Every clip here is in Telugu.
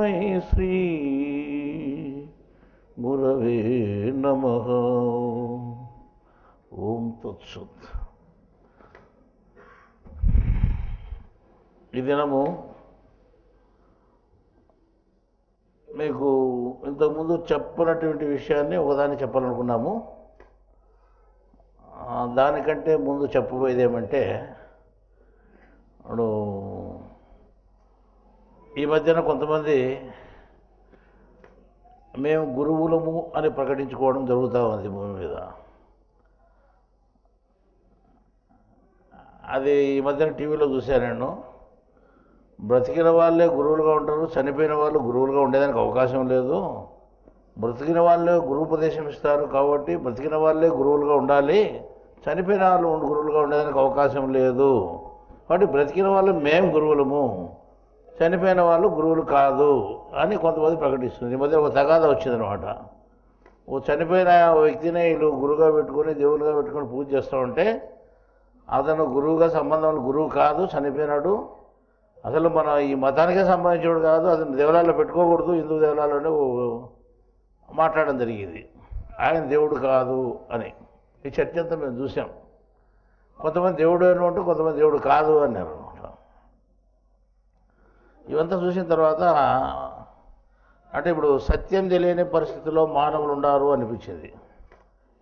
తస్మై శ్రీ గురవే నమః. ఓం తత్సత్. ఈ దినము మీకు ఇంతకుముందు చెప్పనటువంటి విషయాన్ని ఒకదాన్ని చెప్పాలనుకున్నాము. దానికంటే ముందు చెప్పబోయేది ఏమంటే, ఇప్పుడు ఈ మధ్యన కొంతమంది మేము గురువులము అని ప్రకటించుకోవడం జరుగుతూ ఉంది భూమి మీద. అది ఈ మధ్యన టీవీలో చూశాను నేను. బ్రతికిన వాళ్ళే గురువులుగా ఉంటారు, చనిపోయిన వాళ్ళు గురువులుగా ఉండేదానికి అవకాశం లేదు. బ్రతికిన వాళ్ళే గురువుపదేశం ఇస్తారు కాబట్టి బ్రతికిన వాళ్ళే గురువులుగా ఉండాలి, చనిపోయిన వాళ్ళు గురువులుగా ఉండేదానికి అవకాశం లేదు. కాబట్టి బ్రతికిన వాళ్ళు మేము గురువులము, చనిపోయిన వాళ్ళు గురువులు కాదు అని కొంతమంది ప్రకటిస్తుంది. ఈ మధ్య ఒక తగాదా వచ్చిందనమాట. ఓ చనిపోయిన వ్యక్తిని వీళ్ళు గురువుగా పెట్టుకొని దేవులుగా పెట్టుకొని పూజ చేస్తూ ఉంటే అతను గురువుగా సంబంధం గురువు కాదు, చనిపోయినాడు, అసలు మన ఈ మతానికే సంబంధించినవాడు కాదు, అతను దేవాలయాల్లో పెట్టుకోకూడదు, హిందూ దేవాలయాల్లోనే మాట్లాడడం జరిగింది. ఆయన దేవుడు కాదు అని. ఈ చర్చ అంతా మేము చూసాం. కొంతమంది దేవుడు అని ఉంటూ కొంతమంది దేవుడు కాదు అన్నారు అనమాట. ఇవంతా చూసిన తర్వాత అంటే ఇప్పుడు సత్యం తెలియని పరిస్థితిలో మానవులు ఉన్నారు అనిపించింది.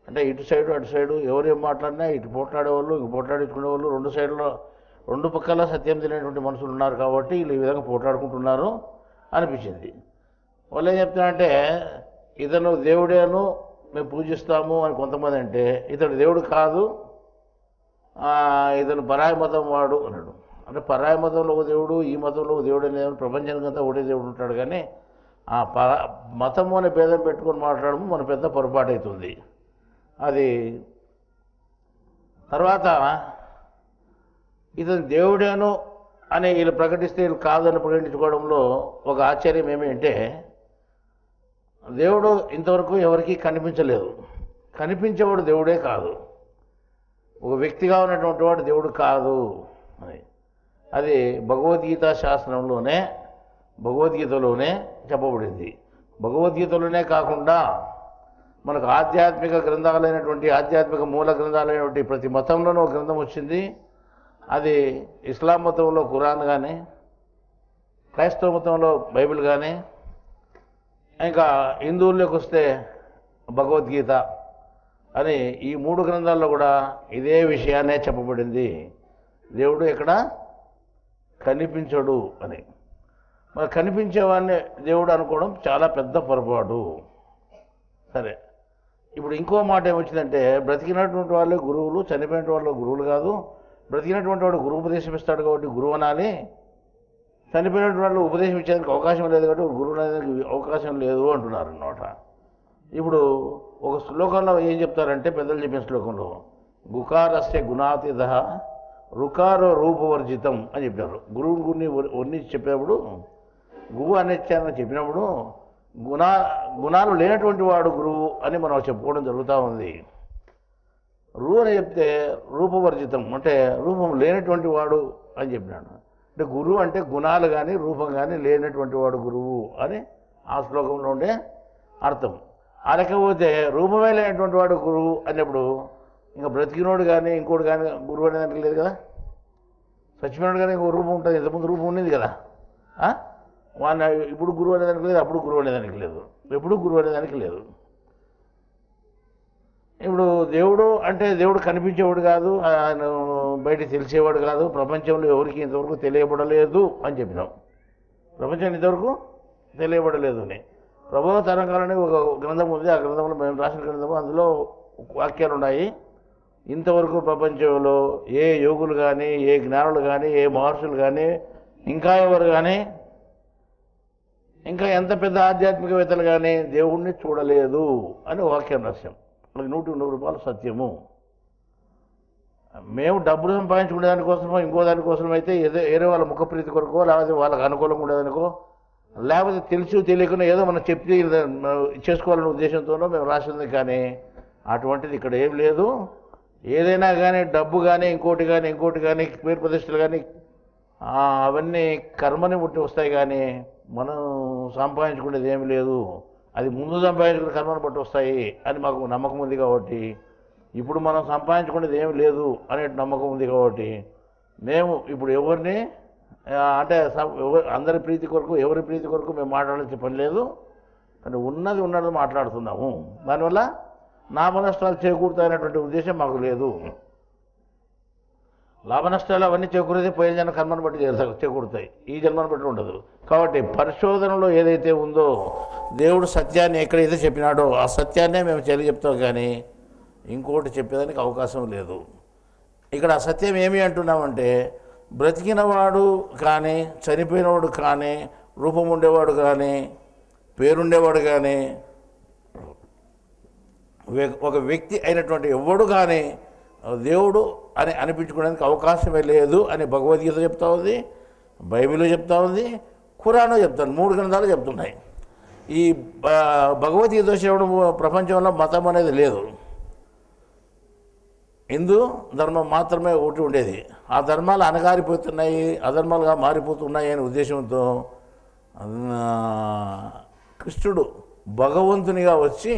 అంటే ఇటు సైడు అటు సైడు ఎవరు ఏం మాట్లాడినా ఇటు పోట్లాడేవాళ్ళు ఇంక పోట్లాడించుకునే వాళ్ళు, రెండు సైడ్లో రెండు పక్కల సత్యం తెలియనటువంటి మనుషులు ఉన్నారు కాబట్టి వీళ్ళు ఈ విధంగా పోట్లాడుకుంటున్నారు అనిపించింది. వాళ్ళు ఏం చెప్తున్నారంటే, ఇతను దేవుడేను మేము పూజిస్తాము అని కొంతమంది అంటే, ఇతడు దేవుడు కాదు, ఇతను పరాయి మతం వాడు అన్నాడు. అంటే పరాయి మతంలో ఒక దేవుడు, ఈ మతంలో ఒక దేవుడు అనేది ప్రపంచానికంతా ఒకటే దేవుడు ఉంటాడు. కానీ ఆ మతము అనే భేదం పెట్టుకొని మాట్లాడము మన పెద్ద పొరపాటు అవుతుంది. అది తర్వాత ఇతను దేవుడేను అని వీళ్ళు ప్రకటిస్తే వీళ్ళు కాదని ప్రకటించుకోవడంలో ఒక ఆశ్చర్యం ఏమిటంటే, దేవుడు ఇంతవరకు ఎవరికీ కనిపించలేదు, కనిపించేవాడు దేవుడే కాదు, ఒక వ్యక్తిగా ఉన్నటువంటి వాడు దేవుడు కాదు అని. అది భగవద్గీత శాస్త్రంలోనే భగవద్గీతలోనే చెప్పబడింది. భగవద్గీతలోనే కాకుండా మనకు ఆధ్యాత్మిక గ్రంథాలైనటువంటి ఆధ్యాత్మిక మూల గ్రంథాలైనటువంటి ప్రతి మతంలోనూ ఒక గ్రంథం వచ్చింది. అది ఇస్లాం మతంలో ఖురాన్ కానీ, క్రైస్తవ మతంలో బైబిల్ కానీ, ఇంకా హిందువుల్లోకి వస్తే భగవద్గీత అని ఈ మూడు గ్రంథాల్లో కూడా ఇదే విషయాన్నే చెప్పబడింది. దేవుడు ఎక్కడ కనిపించడు అని. మరి కనిపించేవాడిని దేవుడు అనుకోవడం చాలా పెద్ద పొరపాటు. సరే, ఇప్పుడు ఇంకో మాట ఏమొచ్చిందంటే, బ్రతికినటువంటి వాళ్ళే గురువులు, చనిపోయిన వాళ్ళు గురువులు కాదు, బ్రతికినటువంటి వాడు గురువు ఉపదేశం ఇస్తాడు కాబట్టి గురువు అనాలి, చనిపోయినటువంటి వాళ్ళు ఉపదేశం ఇచ్చేందుకు అవకాశం లేదు కాబట్టి గురువు అనేది అవకాశం లేదు అంటున్నారు అన్నమాట. ఇప్పుడు ఒక శ్లోకంలో ఏం చెప్తారంటే, పెద్దలు చెప్పిన శ్లోకంలో గుకారస్య గుణాతీత రుకారో రూపవర్జితం అని చెప్పినారు. గురువు గురిని వర్ణించి చెప్పినప్పుడు, గురువు అనిత్యాన్ని చెప్పినప్పుడు గుణాలు లేనటువంటి వాడు గురువు అని మనం చెప్పుకోవడం జరుగుతూ ఉంది. రు అని చెప్తే రూపవర్జితం అంటే రూపం లేనటువంటి వాడు అని చెప్పినాడు. అంటే గురువు అంటే గుణాలు కానీ రూపం కానీ లేనటువంటి వాడు గురువు అని ఆ శ్లోకంలో ఉండే అర్థం. లేకపోతే రూపమే లేనటువంటి వాడు గురువు అన్నప్పుడు ఇంకా బ్రతికినోడు కానీ ఇంకోటి కానీ గురువు అనేదానికి లేదు కదా. చచ్చిపోయినాడు కానీ ఇంకో రూపం ఉంటుంది, ఇంతకుముందు రూపం ఉండేది కదా. వాడిని ఇప్పుడు గురువు అనేదానికి లేదు, అప్పుడు గురువు అనేదానికి లేదు, ఎప్పుడు గురువు అనేదానికి లేదు. ఇప్పుడు దేవుడు అంటే దేవుడు కనిపించేవాడు కాదు, ఆయన బయటికి తెలిసేవాడు కాదు, ప్రపంచంలో ఎవరికి ఇంతవరకు తెలియబడలేదు అని చెప్పినాం. ప్రపంచం ఇంతవరకు తెలియబడలేదు అని ప్రభావ తరంగాలని ఒక గ్రంథం ఉంది. ఆ గ్రంథంలో మేము రాసిన గ్రంథము, అందులో వాక్యాలు ఉన్నాయి. ఇంతవరకు ప్రపంచంలో ఏ యోగులు కానీ, ఏ జ్ఞానులు కానీ, ఏ మహర్షులు కానీ, ఇంకా ఎవరు కానీ, ఇంకా ఎంత పెద్ద ఆధ్యాత్మికవేత్తలు కానీ దేవుణ్ణి చూడలేదు అని వాక్యం రాశాం. అది 100% సత్యము. మేము డబ్బులు సంపాదించుకునే దానికోసమో ఇంకో దానికోసం అయితే ఏదో వాళ్ళ ముఖప్రీతి కొరకో, లేకపోతే వాళ్ళకి అనుకూలంగా ఉండేదానికో, లేకపోతే తెలుసు తెలియకుండా ఏదో మనం చెప్పి చేసుకోవాలనే ఉద్దేశంతోనో మేము రాసింది. కానీ అటువంటిది ఇక్కడ ఏం లేదు. ఏదైనా కానీ డబ్బు కానీ ఇంకోటి కానీ పేరు ప్రతిష్టలు కానీ అవన్నీ కర్మని ముట్టి వస్తాయి. కానీ మనం సంపాదించుకునేది ఏమి లేదు, అది ముందు సంపాదించుకునే కర్మను బట్టి వస్తాయి అని మాకు నమ్మకం ఉంది కాబట్టి, ఇప్పుడు మనం సంపాదించుకునేది ఏమి లేదు అనే నమ్మకం ఉంది కాబట్టి మేము ఇప్పుడు ఎవరిని అంటే అందరి ప్రీతి కొరకు ఎవరి ప్రీతి కొరకు మేము మాట్లాడాల్సిన పని లేదు, కానీ ఉన్నది ఉన్నది మాట్లాడుతున్నాము. దానివల్ల లాభ నష్టాలు చేకూరుతాయనేటువంటి ఉద్దేశం మాకు లేదు. లాభ నష్టాలు అవన్నీ చేకూరేది పోయిన జన్మ కర్మను బట్టి చేకూరుతాయి, ఈ జన్మను బట్టి ఉండదు. కాబట్టి పరిశోధనలో ఏదైతే ఉందో దేవుడు సత్యాన్ని ఎక్కడైతే చెప్పినాడో ఆ సత్యాన్నే మేము చెప్తాం, కానీ ఇంకోటి చెప్పేదానికి అవకాశం లేదు. ఇక్కడ ఆ సత్యం ఏమి అంటున్నామంటే, బ్రతికినవాడు కానీ చనిపోయినవాడు కానీ రూపం ఉండేవాడు కానీ పేరుండేవాడు కానీ ఒక వ్యక్తి అయినటువంటి ఎవడు కానీ దేవుడు అని అనిపించుకోవడానికి అవకాశమే లేదు అని భగవద్గీత చెప్తా ఉంది, బైబిల్ చెప్తా ఉంది, ఖురాను చెప్తాను. 3 గ్రంథాలు చెప్తున్నాయి. ఈ భగవద్గీత వచ్చినప్పుడు ప్రపంచంలో మతం అనేది లేదు, హిందూ ధర్మం మాత్రమే ఒకటి ఉండేది. ఆ ధర్మాలు అణగారిపోతున్నాయి, అధర్మాలుగా మారిపోతున్నాయి అనే ఉద్దేశంతో కృష్ణుడు భగవంతునిగా వచ్చి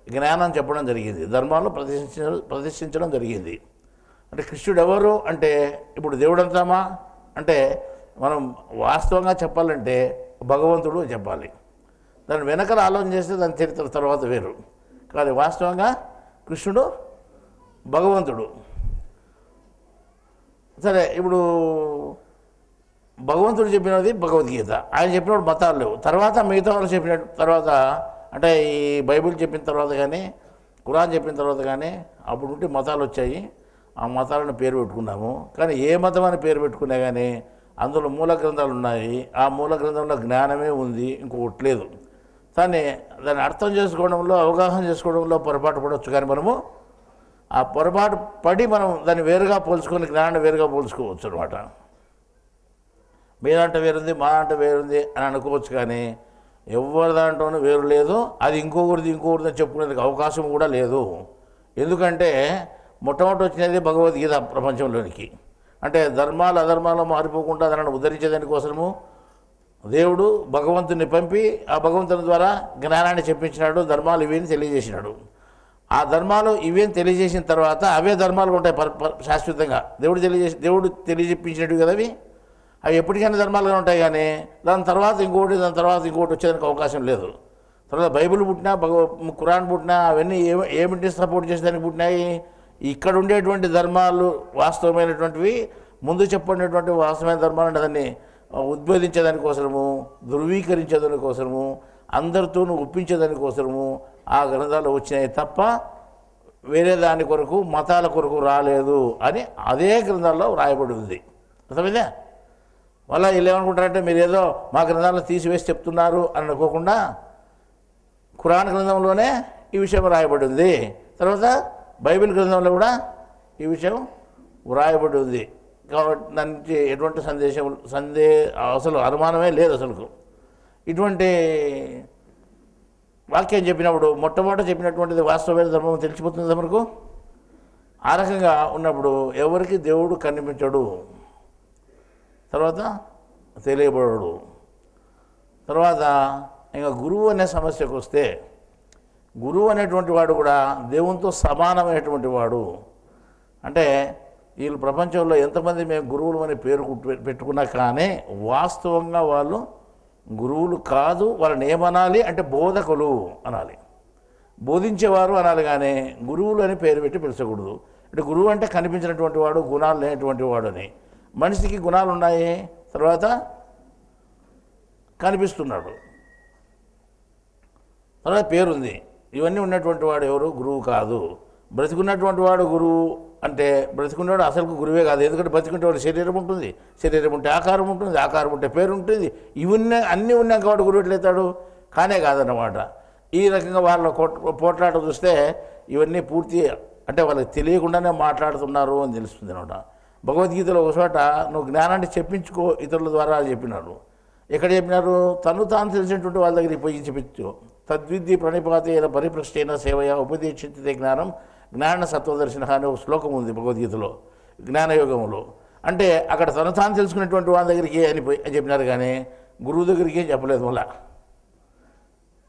జ్ఞానం చెప్పడం జరిగింది, ధర్మాలను ప్రతిష్ఠించడం జరిగింది. అంటే కృష్ణుడు ఎవరు అంటే, ఇప్పుడు దేవుడు అంటామా అంటే మనం వాస్తవంగా చెప్పాలంటే భగవంతుడు చెప్పాలి. దాని వెనకాల ఆలోచన చేస్తే దాని చరిత్ర తర్వాత వేరు, కానీ వాస్తవంగా కృష్ణుడు భగవంతుడు. సరే, ఇప్పుడు భగవంతుడు చెప్పినది భగవద్గీత, ఆయన చెప్పినప్పుడు మతాలు లేవు. తర్వాత మిగతా వాళ్ళు చెప్పిన తర్వాత అంటే ఈ బైబిల్ చెప్పిన తర్వాత కానీ ఖురాన్ చెప్పిన తర్వాత కానీ అప్పుడు ఉంటే మతాలు వచ్చాయి. ఆ మతాలను పేరు పెట్టుకున్నాము, కానీ ఏ మతం అని పేరు పెట్టుకున్నా కానీ అందులో మూల గ్రంథాలు ఉన్నాయి. ఆ మూల గ్రంథంలో జ్ఞానమే ఉంది, ఇంకొకటి లేదు. దాన్ని అర్థం చేసుకోవడంలో అవగాహన చేసుకోవడంలో పొరపాటు పడవచ్చు, కానీ మనము ఆ పొరపాటు పడి మనం దాన్ని వేరుగా పోల్చుకొని జ్ఞానాన్ని వేరుగా పోల్చుకోవచ్చు అనమాట. మీదంటే వేరుంది, మా అంటే వేరుంది అని అనుకోవచ్చు, కానీ ఎవరి దాంట్లోనూ వేరు లేదు. అది ఇంకొకరిది అని చెప్పుకునేందుకు అవకాశం కూడా లేదు. ఎందుకంటే మొట్టమొదటి వచ్చినది భగవద్గీత ప్రపంచంలోనికి. అంటే ధర్మాలు అధర్మాలు మారిపోకుండా దానిని ఉద్ధరించేదానికోసము దేవుడు భగవంతుని పంపి ఆ భగవంతుని ద్వారా జ్ఞానాన్ని చెప్పించినాడు, ధర్మాలు ఇవేని తెలియజేసినాడు. ఆ ధర్మాలు ఇవేని తెలియజేసిన తర్వాత అవే ధర్మాలు ఉంటాయి శాశ్వతంగా. దేవుడు తెలియజెప్పించినట్టు కదా అవి ఎప్పటికైనా ధర్మాలుగా ఉంటాయి, కానీ దాని తర్వాత ఇంకోటి వచ్చేదానికి అవకాశం లేదు. తర్వాత బైబిల్ పుట్టినా ఖురాన్ పుట్టినా అవన్నీ ఏమిటి సపోర్ట్ చేసేదానికి పుట్టినాయి? ఇక్కడ ఉండేటువంటి ధర్మాలు వాస్తవమైనటువంటివి, ముందు చెప్పినటువంటి వాస్తవమైన ధర్మాలు దాన్ని ఉద్బోధించేదానికోసము, ధృవీకరించేదానికోసము, అందరితోనూ ఒప్పించేదానికోసము ఆ గ్రంథాలు వచ్చినాయి తప్ప వేరే దాని కొరకు మతాల కొరకు రాలేదు అని అదే గ్రంథాల్లో రాయబడి ఉంది. అర్థమైందా? మళ్ళీ వీళ్ళు ఏమనుకుంటారంటే మీరు ఏదో మా గ్రంథాలను తీసివేసి చెప్తున్నారు అని అనుకోకుండా ఖురాన్ గ్రంథంలోనే ఈ విషయం రాయబడి ఉంది, తర్వాత బైబిల్ గ్రంథంలో కూడా ఈ విషయం వ్రాయబడి ఉంది. కాబట్టి దానికి ఎటువంటి అసలు అనుమానమే లేదు. అసలు ఇటువంటి వాక్యం చెప్పినప్పుడు మొట్టమొదట చెప్పినటువంటిది వాస్తవమైన ధర్మం తెలిసిపోతుంది మనకు. ఆ రకంగా ఉన్నప్పుడు ఎవరికి దేవుడు కనిపించడు, తర్వాత తెలియబడడు. తర్వాత ఇంకా గురువు అనే సమస్యకు వస్తే, గురువు అనేటువంటి వాడు కూడా దేవునితో సమానమైనటువంటి వాడు. అంటే వీళ్ళు ప్రపంచంలో ఎంతమంది మేము గురువులు అనే పేరు పెట్టుకున్నా కానీ వాస్తవంగా వాళ్ళు గురువులు కాదు. వాళ్ళని ఏమనాలి అంటే బోధకులు అనాలి, బోధించేవారు అనాలి, కానీ గురువులు అని పేరు పెట్టి పిలిచకూడదు. అంటే గురువు అంటే కనిపించినటువంటి వాడు, గుణాలు లేనటువంటి వాడు అని. మనిషికి గుణాలు ఉన్నాయి, తర్వాత కనిపిస్తున్నాడు, తర్వాత పేరుంది, ఇవన్నీ ఉన్నటువంటి వాడు ఎవరు? గురువు కాదు. బ్రతికున్నటువంటి వాడు గురువు అంటే బ్రతికున్నవాడు అసలు గురువే కాదు. ఎందుకంటే బ్రతికుంటే వాడు శరీరం ఉంటుంది, శరీరం ఉంటే ఆకారం ఉంటుంది, ఆకారం ఉంటే పేరు ఉంటుంది. ఇవన్నీ అన్నీ ఉన్నాక వాడు గురువు ఎట్లయితాడు? కానే కాదన్నమాట. ఈ రకంగా వాళ్ళ పోట్లాట చూస్తే ఇవన్నీ పూర్తి అంటే వాళ్ళకి తెలియకుండానే మాట్లాడుతున్నారు అని తెలుస్తుంది అనమాట. భగవద్గీతలో ఒక చోట నువ్వు జ్ఞానాన్ని చెప్పించుకో ఇతరుల ద్వారా చెప్పినారు. ఎక్కడ చెప్పినారు? తాను తెలిసినటువంటి వాళ్ళ దగ్గరికి పోయి చెప్పించు. తద్విద్య ప్రణిపాతేన పరిపృష్టైన సేవయ ఉపదేశించే జ్ఞానం జ్ఞాన సత్వదర్శన అనే ఒక శ్లోకం ఉంది భగవద్గీతలో, జ్ఞానయోగంలో. అంటే అక్కడ తను తెలుసుకునేటువంటి వాళ్ళ దగ్గరికి అని చెప్పినారు, కానీ గురువు దగ్గరికి ఏం చెప్పలేదు. మళ్ళా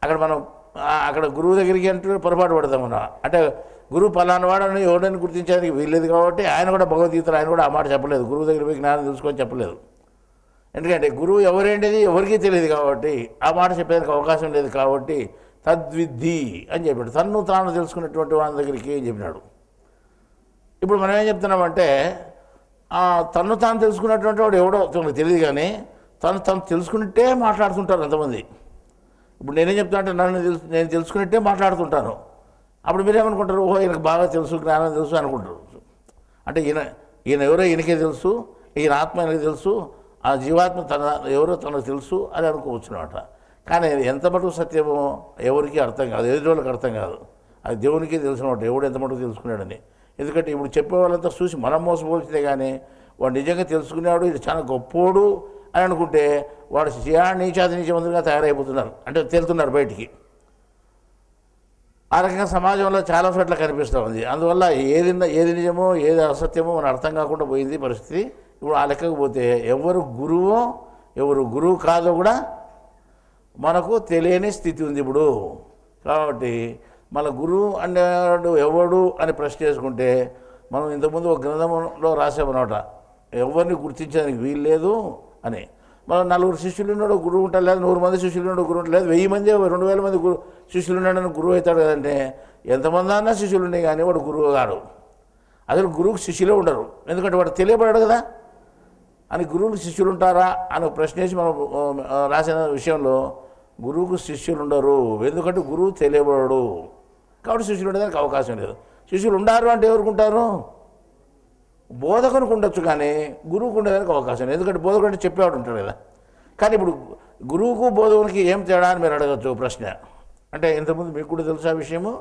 అక్కడ మనం అక్కడ గురువు దగ్గరికి అంటే పొరపాటు పడతాం మనం. అంటే గురువు పలానా వాడని ఎవడని గుర్తించడానికి వీల్లేదు కాబట్టి ఆయన కూడా భగవద్గీతలో ఆయన కూడా ఆ మాట చెప్పలేదు. గురువు దగ్గర పోయి జ్ఞానం తెలుసుకొని చెప్పలేదు. ఎందుకంటే గురువు ఎవరేంటిది ఎవరికీ తెలియదు కాబట్టి ఆ మాట చెప్పేందుకు అవకాశం లేదు కాబట్టి తద్విద్ధి అని చెప్పాడు. తన్ను తాను తెలుసుకున్నటువంటి వాళ్ళ దగ్గరికి ఏం చెప్పినాడు. ఇప్పుడు మనం ఏం చెప్తున్నామంటే తన్ను తాను తెలుసుకున్నటువంటి వాడు ఎవడో తెలియదు, కానీ తను తెలుసుకున్నట్టే మాట్లాడుతుంటారు ఎంతమంది. ఇప్పుడు నేనేం చెప్తా అంటే నేను తెలుసుకున్నట్టే మాట్లాడుతుంటాను. అప్పుడు మీరేమనుకుంటారు, ఓహో ఈయనకు బాగా తెలుసు, జ్ఞానం తెలుసు అనుకుంటారు. అంటే ఈయన ఎవరో ఈయనకే తెలుసు, ఈయన ఆత్మ ఈయనకి తెలుసు, ఆ జీవాత్మ ఎవరో తనకు తెలుసు అని అనుకోవచ్చు అనమాట. కానీ ఎంత మటుకు సత్యమో ఎవరికి అర్థం కాదు, ఎదుటి వాళ్ళకి అర్థం కాదు. అది దేవునికి తెలిసినమాట ఎవడు ఎంత మటుకు తెలుసుకున్నాడని. ఎందుకంటే ఇప్పుడు చెప్పే వాళ్ళంతా చూసి మనం మోసపోల్సిందే, కానీ వాడు నిజంగా తెలుసుకునేవాడు ఇది చాలా గొప్పోడు అని అనుకుంటే వాడు నీచాది నీచమంతులుగా తయారైపోతున్నారు, అంటే తేలుతున్నారు బయటికి. ఆ రకంగా సమాజంలో చాలా చోట్ల కనిపిస్తూ ఉంది. అందువల్ల ఏది నిజమో ఏది అసత్యమో మనకు అర్థం కాకుండా పోయింది పరిస్థితి. ఇప్పుడు ఆ లెక్కకు పోతే ఎవరు గురువో ఎవరు గురువు కాదో కూడా మనకు తెలియని స్థితి ఉంది ఇప్పుడు. కాబట్టి మన గురువు అనేవాడు ఎవడు అని ప్రశ్న చేసుకుంటే మనం ఇంతకుముందు ఒక గ్రంథంలో రాసామన్నమాట, ఎవరిని గుర్తించడానికి వీలు లేదు అని. మనం 4 శిష్యులు ఉన్నాడు గురువు ఉంటాడు, లేదు 100 మంది శిష్యులు ఉన్నాడు గురువు ఉంటాడు, లేదు 1000 మంది 2000 మంది శిష్యులు ఉన్నాడని గురువు అవుతాడు కదంటే. ఎంతమంది అన్నా శిష్యులు ఉన్నాయి కానీ వాడు గురువు కాడు. అసలు గురువుకు శిష్యులే ఉండరు, ఎందుకంటే వాడు తెలియబడాడు కదా అని. గురువుకు శిష్యులు ఉంటారా అని ప్రశ్న వేసి మనం రాసిన విషయంలో గురువుకు శిష్యులు ఉండరు, ఎందుకంటే గురువు తెలియబడడు కాబట్టి శిష్యులు ఉండడానికి అవకాశం లేదు. శిష్యులు ఉండారు అంటే ఎవరికి ఉంటారు, బోధకునికి ఉండొచ్చు కానీ గురువుకు ఉండడానికి అవకాశం లేదు, ఎందుకంటే బోధకుడు అంటే చెప్పేవాడు ఉంటాడు కదా. కానీ ఇప్పుడు గురువుకు బోధకునికి ఏం తేడా అని మీరు అడగచ్చు ప్రశ్న. అంటే ఇంతకుముందు మీకు కూడా తెలుసా విషయము,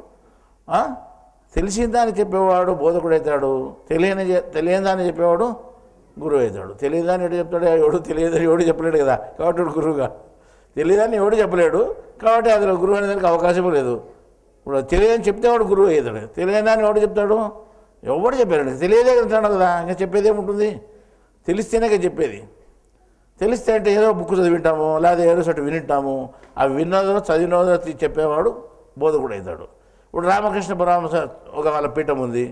తెలిసిన దాన్ని చెప్పేవాడు బోధకుడు అవుతాడు, తెలియని దాన్ని చెప్పేవాడు గురువు అవుతాడు. తెలియదాన్ని ఎవడు చెప్తాడు, తెలియదని ఎవడు చెప్పలేడు కదా, కాబట్టి వాడు గురువుగా. తెలియదాన్ని ఎవడు చెప్పలేడు కాబట్టి అందులో గురువు అనేదానికి అవకాశం లేదు. ఇప్పుడు తెలియదని చెప్తే వాడు గురువు అవుతాడు, తెలియని దాన్ని ఎవడు చెప్తాడు, ఎవడు చెప్పాడు, తెలియదే అంటాడు కదా. ఇంకా చెప్పేది ఏముంటుంది, తెలిస్తేనే కదా చెప్పేది. తెలిస్తే అంటే ఏదో బుక్ చదివింటాము, లేదా ఏదో చోట వినింటాము, అవి విన్నదో చదివినదో చెప్పేవాడు బోధకుడు అవుతాడు. ఇప్పుడు రామకృష్ణ పరమహంస ఒక వాళ్ళ పీఠం ఉంది,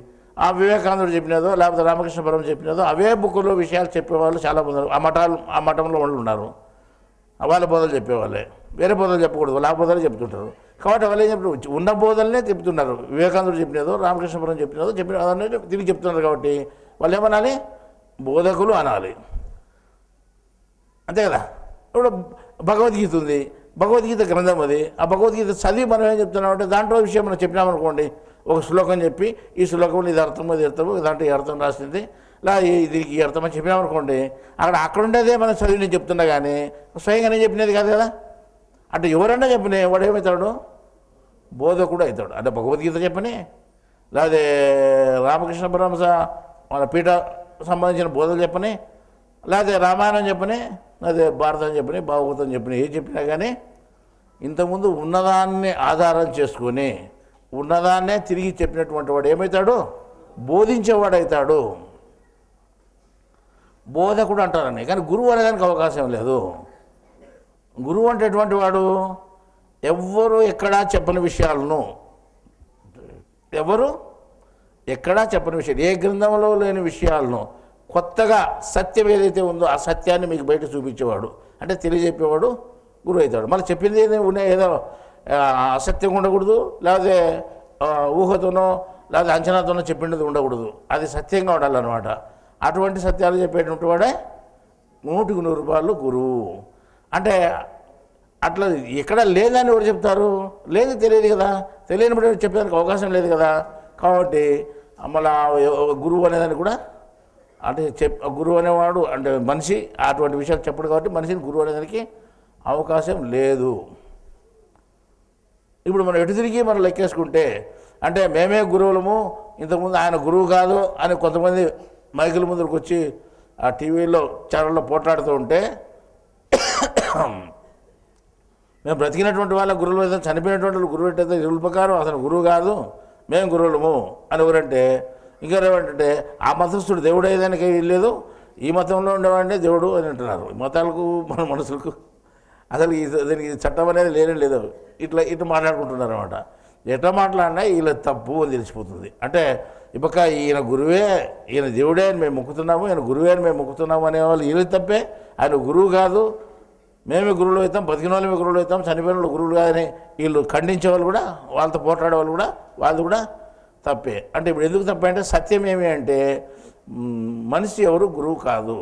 ఆ వివేకానందుడు చెప్పినదో లేకపోతే రామకృష్ణ పరమహంస చెప్పినదో అవే బుక్కులో విషయాలు చెప్పేవాళ్ళు చాలామంది ఉన్నారు. ఆ మఠంలో వాళ్ళు ఉన్నారు, వాళ్ళ బోధలు చెప్పేవాళ్ళే, వేరే బోధలు చెప్పకూడదు, వాళ్ళ బోధలు చెప్తుంటారు. కాబట్టి వాళ్ళు ఏం చెప్తారు, ఉన్న బోధలనే చెప్తున్నారు. వివేకానందుడు చెప్పినదో రామకృష్ణ పరమహంస చెప్పిన అదన్నీ తిరిగి చెప్తున్నారు. కాబట్టి వాళ్ళు ఏమనాలి, బోధకులు అనాలి, అంతే కదా. ఇప్పుడు భగవద్గీత ఉంది, భగవద్గీత గ్రంథం అది. ఆ భగవద్గీత చదివి మనం ఏం చెప్తున్నామంటే దాంట్లో విషయం మనం చెప్పినామనుకోండి, ఒక శ్లోకం చెప్పి ఈ శ్లోకంలో ఇది అర్థం అది అర్థము, దాంట్లో ఈ అర్థం రాసింది, ఇలా దీనికి ఈ అర్థం అని చెప్పినామనుకోండి, అక్కడుండేదే మనం చదివి నేను చెప్తున్నా కానీ స్వయంగా నేను చెప్పినది కాదు కదా. అంటే ఎవరన్నా చెప్పినే వాడు ఏమవుతాడు, బోధకుడు అవుతాడు. అంటే భగవద్గీత చెప్పని, లేకపోతే రామకృష్ణ పరమహంస మన పీఠ సంబంధించిన బోధలు చెప్పని, లేకపోతే రామాయణం చెప్పని, అదే భారతం చెప్పని, భాగవతం చెప్పని, ఏం చెప్పినా కానీ ఇంతకుముందు ఉన్నదాన్ని ఆధారం చేసుకొని ఉన్నదాన్నే తిరిగి చెప్పినటువంటి వాడు ఏమవుతాడు, బోధించేవాడు అవుతాడు, బోధకుడు అంటారని. కానీ గురువు అనేదానికి అవకాశం లేదు. గురువు అంటే ఎటువంటి వాడు, ఎవ్వరు ఎక్కడా చెప్పని విషయాలను, ఎవరు ఎక్కడా చెప్పని విషయాలు, ఏ గ్రంథంలో లేని విషయాలను కొత్తగా సత్యం ఏదైతే ఉందో ఆ సత్యాన్ని మీకు బయట చూపించేవాడు, అంటే తెలియజెప్పేవాడు గురువు అవుతాడు. మళ్ళీ చెప్పింది ఏదో అసత్యం ఉండకూడదు, లేకపోతే ఊహతోనో లేకపోతే అంచనాతోనో చెప్పిండేది ఉండకూడదు, అది సత్యంగా ఉండాలన్నమాట. అటువంటి సత్యాలు చెప్పేటువంటి వాడే 100కి 100 రూపాయలు గురువు. అంటే అట్లా ఎక్కడ లేదని ఎవరు చెప్తారు, లేదు తెలియదు కదా, తెలియనప్పుడు చెప్పడానికి అవకాశం లేదు కదా. కాబట్టి మళ్ళా గురువు అనేదాన్ని కూడా అంటే గురువు అనేవాడు అంటే మనిషి అటువంటి విషయాలు చెప్పడు కాబట్టి మనిషిని గురువు అనేదానికి అవకాశం లేదు. ఇప్పుడు మనం ఎటు తిరిగి మనం లెక్కేసుకుంటే అంటే మేమే గురువులము, ఇంతకుముందు ఆయన గురువు కాదు అని కొంతమంది మైకుల ముందుకు వచ్చి ఆ టీవీలో ఛానల్లో పోట్లాడుతూ ఉంటే, మేము బ్రతికినటువంటి వాళ్ళ గురువులు అయితే చనిపోయినటువంటి వాళ్ళు గురువు అయితే రూల్ ప్రకారం అసలు గురువు కాదు, మేము గురువులము అని ఎవరంటే, ఇంకేమంటే ఆ మతస్థుడు దేవుడు అయ్యేదానికి లేదు, ఈ మతంలో ఉండేవాడినే దేవుడు అని అంటున్నారు. మతాలకు మన మనసులకు అసలు దీనికి చట్టం అనేది లేనే లేదు. ఇట్లా మాట్లాడుకుంటున్నారు అనమాట. ఎట్లా మాట్లాడినా వీళ్ళ తప్పు అని తెలిసిపోతుంది. అంటే ఇప్పక ఈయన గురువే, ఈయన దేవుడే అని మేము మొక్కుతున్నాము, ఈయన గురువే అని మేము మొక్కుతున్నాము అనేవాళ్ళు వీళ్ళు తప్పే. ఆయన గురువు కాదు, మేమే గురువులు అవుతాం, బతికిన వాళ్ళమే గురువులు అవుతాం, చనిపోయిన వాళ్ళు గురువులు కాదని వీళ్ళు ఖండించే వాళ్ళు కూడా, వాళ్ళతో పోట్లాడే వాళ్ళు కూడా, వాళ్ళు కూడా తప్పే. అంటే ఇప్పుడు ఎందుకు తప్ప అంటే సత్యం ఏమి అంటే మనిషి ఎవరు గురువు కాదు.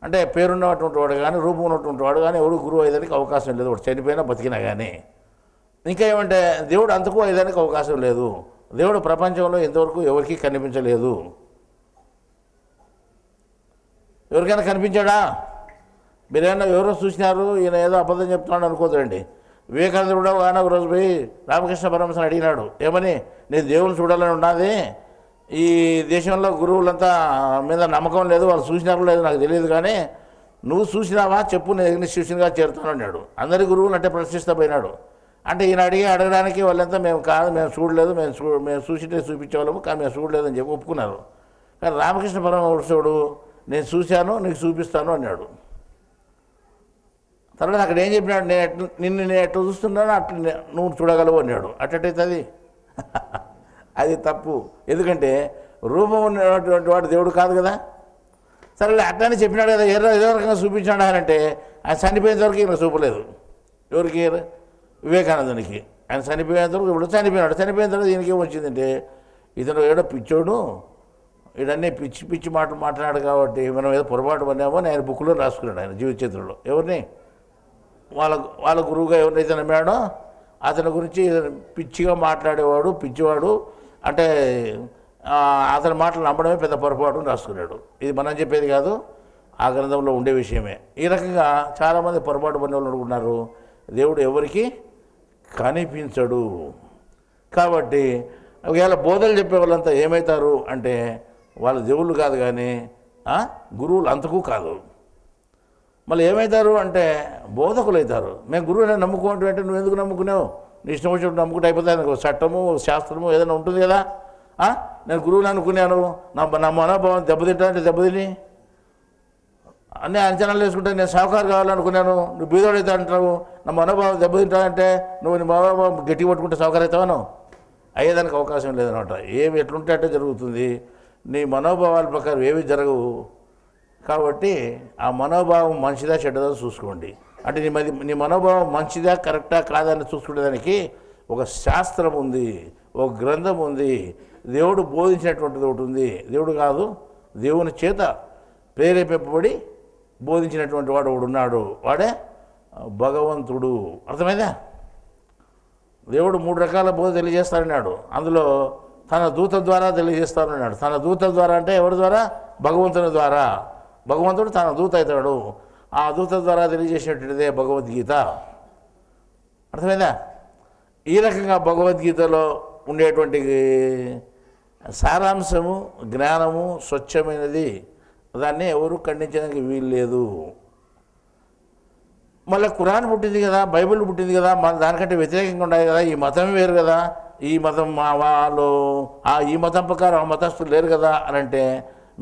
అంటే పేరున్నటువంటి వాడు కానీ రూపం ఉన్నటువంటి వాడు కానీ ఎవరు గురువు అయ్యేదానికి అవకాశం లేదు. వాడు చనిపోయినా బతికినా కానీ. ఇంకా ఏమంటే దేవుడు అంతకు అయ్యేదానికి అవకాశం లేదు. దేవుడు ప్రపంచంలో ఇంతవరకు ఎవరికి కనిపించలేదు. ఎవరికైనా కనిపించాడా? మీరేమన్నా ఎవరో చూసినారు, ఈయన ఏదో అబద్ధం చెప్తున్నాడు అనుకోదండి. వివేకానందుడు కూడా ఆయన ఒక రోజు పోయి రామకృష్ణ పరమహంసని అడిగినాడు, ఏమని, నేను దేవుని చూడాలని ఉన్నది, ఈ దేశంలో గురువులంతా మీద నమ్మకం లేదు, వాళ్ళు చూసినారో లేదు నాకు తెలియదు, కానీ నువ్వు చూసినావా చెప్పు, నేను శిష్యునిగా చేరుతాను అన్నాడు. అందరి గురువులు అంటే ప్రశ్నిస్తూ పోయినాడు. అంటే ఈయన అడగడానికి వాళ్ళంతా మేము కాదు, మేము చూడలేదు, మేము చూసింటే చూపించేవాళ్ళము, కానీ మేము చూడలేదని చెప్పి ఒప్పుకున్నారు. కానీ రామకృష్ణ పరమహంసుడు నేను చూశాను, నీకు చూపిస్తాను అన్నాడు. తర్వాత అక్కడ ఏం చెప్పినాడు, నేను ఎట్లా చూస్తున్నానో అట్లా నువ్వు చూడగలవు అన్నాడు. అట్టయితుంది అది తప్పు. ఎందుకంటే రూపం ఉన్నటువంటి వాడు దేవుడు కాదు కదా. సరే అట్లానే చెప్పినాడు కదా, ఏదో రకంగా చూపించాడు అంటే ఆయన చనిపోయేంత వరకు ఈయన చూపలేదు. ఎవరికి? వివేకానందునికి. ఆయన చనిపోయేంత వరకు ఇప్పుడు చనిపోయినాడు. చనిపోయిన తర్వాత ఈయనకి ఏమొచ్చిందంటే, ఇతను ఏడో పిచ్చోడు, ఇడన్నీ పిచ్చి పిచ్చి మాటలు మాట్లాడాడు కాబట్టి మనం ఏదో పొరపాటు పడినామో అని ఆయన బుక్లో రాసుకున్నాడు. ఆయన జీవిత చరిత్రలో ఎవరిని, వాళ్ళ గురువుగా ఎవరినైతే నమ్మాడో అతని గురించి పిచ్చిగా మాట్లాడేవాడు, పిచ్చివాడు, అంటే అతని మాటలు నమ్మడమే పెద్ద పొరపాటు రాసుకున్నాడు. ఇది మనం చెప్పేది కాదు, ఆ గ్రంథంలో ఉండే విషయమే. ఈ రకంగా చాలామంది పొరపాటు పడిన వాళ్ళు అనుకుంటున్నారు, దేవుడు ఎవరికి కనిపించడు. కాబట్టి ఒకవేళ బోధలు చెప్పే వాళ్ళంతా ఏమవుతారు అంటే వాళ్ళు దేవుళ్ళు కాదు కానీ గురువులు అంతకు కాదు. మళ్ళీ ఏమవుతారు అంటే బోధకులు అవుతారు. మేము గురువుని నమ్ముకోవటం అంటే నువ్వు ఎందుకు నమ్ముకున్నావు? నీ ఇష్టం వచ్చినప్పుడు నమ్ముకుంటే అయిపోతాయి. చట్టము శాస్త్రము ఏదైనా ఉంటుంది కదా. నేను గురువుని అనుకున్నాను, నా మనోభావం దెబ్బతింటానంటే దెబ్బతిని అన్నీ అంచనాలు వేసుకుంటే నేను సహకారం కావాలనుకున్నాను, నువ్వు బీదోడైతే అంటున్నావు, నా మనోభావం దెబ్బతింటానంటే నువ్వు నీ మనోభావం గట్టిగా పట్టుకుంటే సహకారం అవుతావను అయ్యేదానికి అవకాశం లేదనమాట. ఏమి ఎట్లుంటే అంటే జరుగుతుంది. నీ మనోభావాల ప్రకారం ఏవి జరగవు. కాబట్టి ఆ మనోభావం మంచిదా చెడ్డదా చూసుకోండి. అంటే నీ మనోభావం మంచిదా కరెక్టా కాదని చూసుకునేదానికి ఒక శాస్త్రం ఉంది, ఒక గ్రంథం ఉంది, దేవుడు బోధించినటువంటిది ఒకటి ఉంది. దేవుడు కాదు, దేవుని చేత ప్రేరేపింపబడి బోధించినటువంటి వాడు ఒకడు ఉన్నాడు, వాడే భగవంతుడు. అర్థమైందా? దేవుడు 3 రకాల బోధ తెలియజేస్తానన్నాడు. అందులో తన దూత ద్వారా తెలియజేస్తానన్నాడు. తన దూత ద్వారా అంటే ఎవరి ద్వారా? భగవంతుని ద్వారా. భగవంతుడు తన దూత అవుతాడు. ఆ దూత ద్వారా తెలియజేసినటువంటిదే భగవద్గీత. అర్థమైందా? ఈ రకంగా భగవద్గీతలో ఉండేటువంటి సారాంశము, జ్ఞానము స్వచ్ఛమైనది. దాన్ని ఎవరు ఖండించడానికి వీలు లేదు. మళ్ళీ ఖురాన్ పుట్టింది కదా, బైబిల్ పుట్టింది కదా, మన దానికంటే వ్యతిరేకంగా ఉండాలి కదా. ఈ మతం వేరు కదా, ఈ మతం వాళ్ళు ఈ మతం ప్రకారం ఆ మతస్థులు లేరు కదా అని అంటే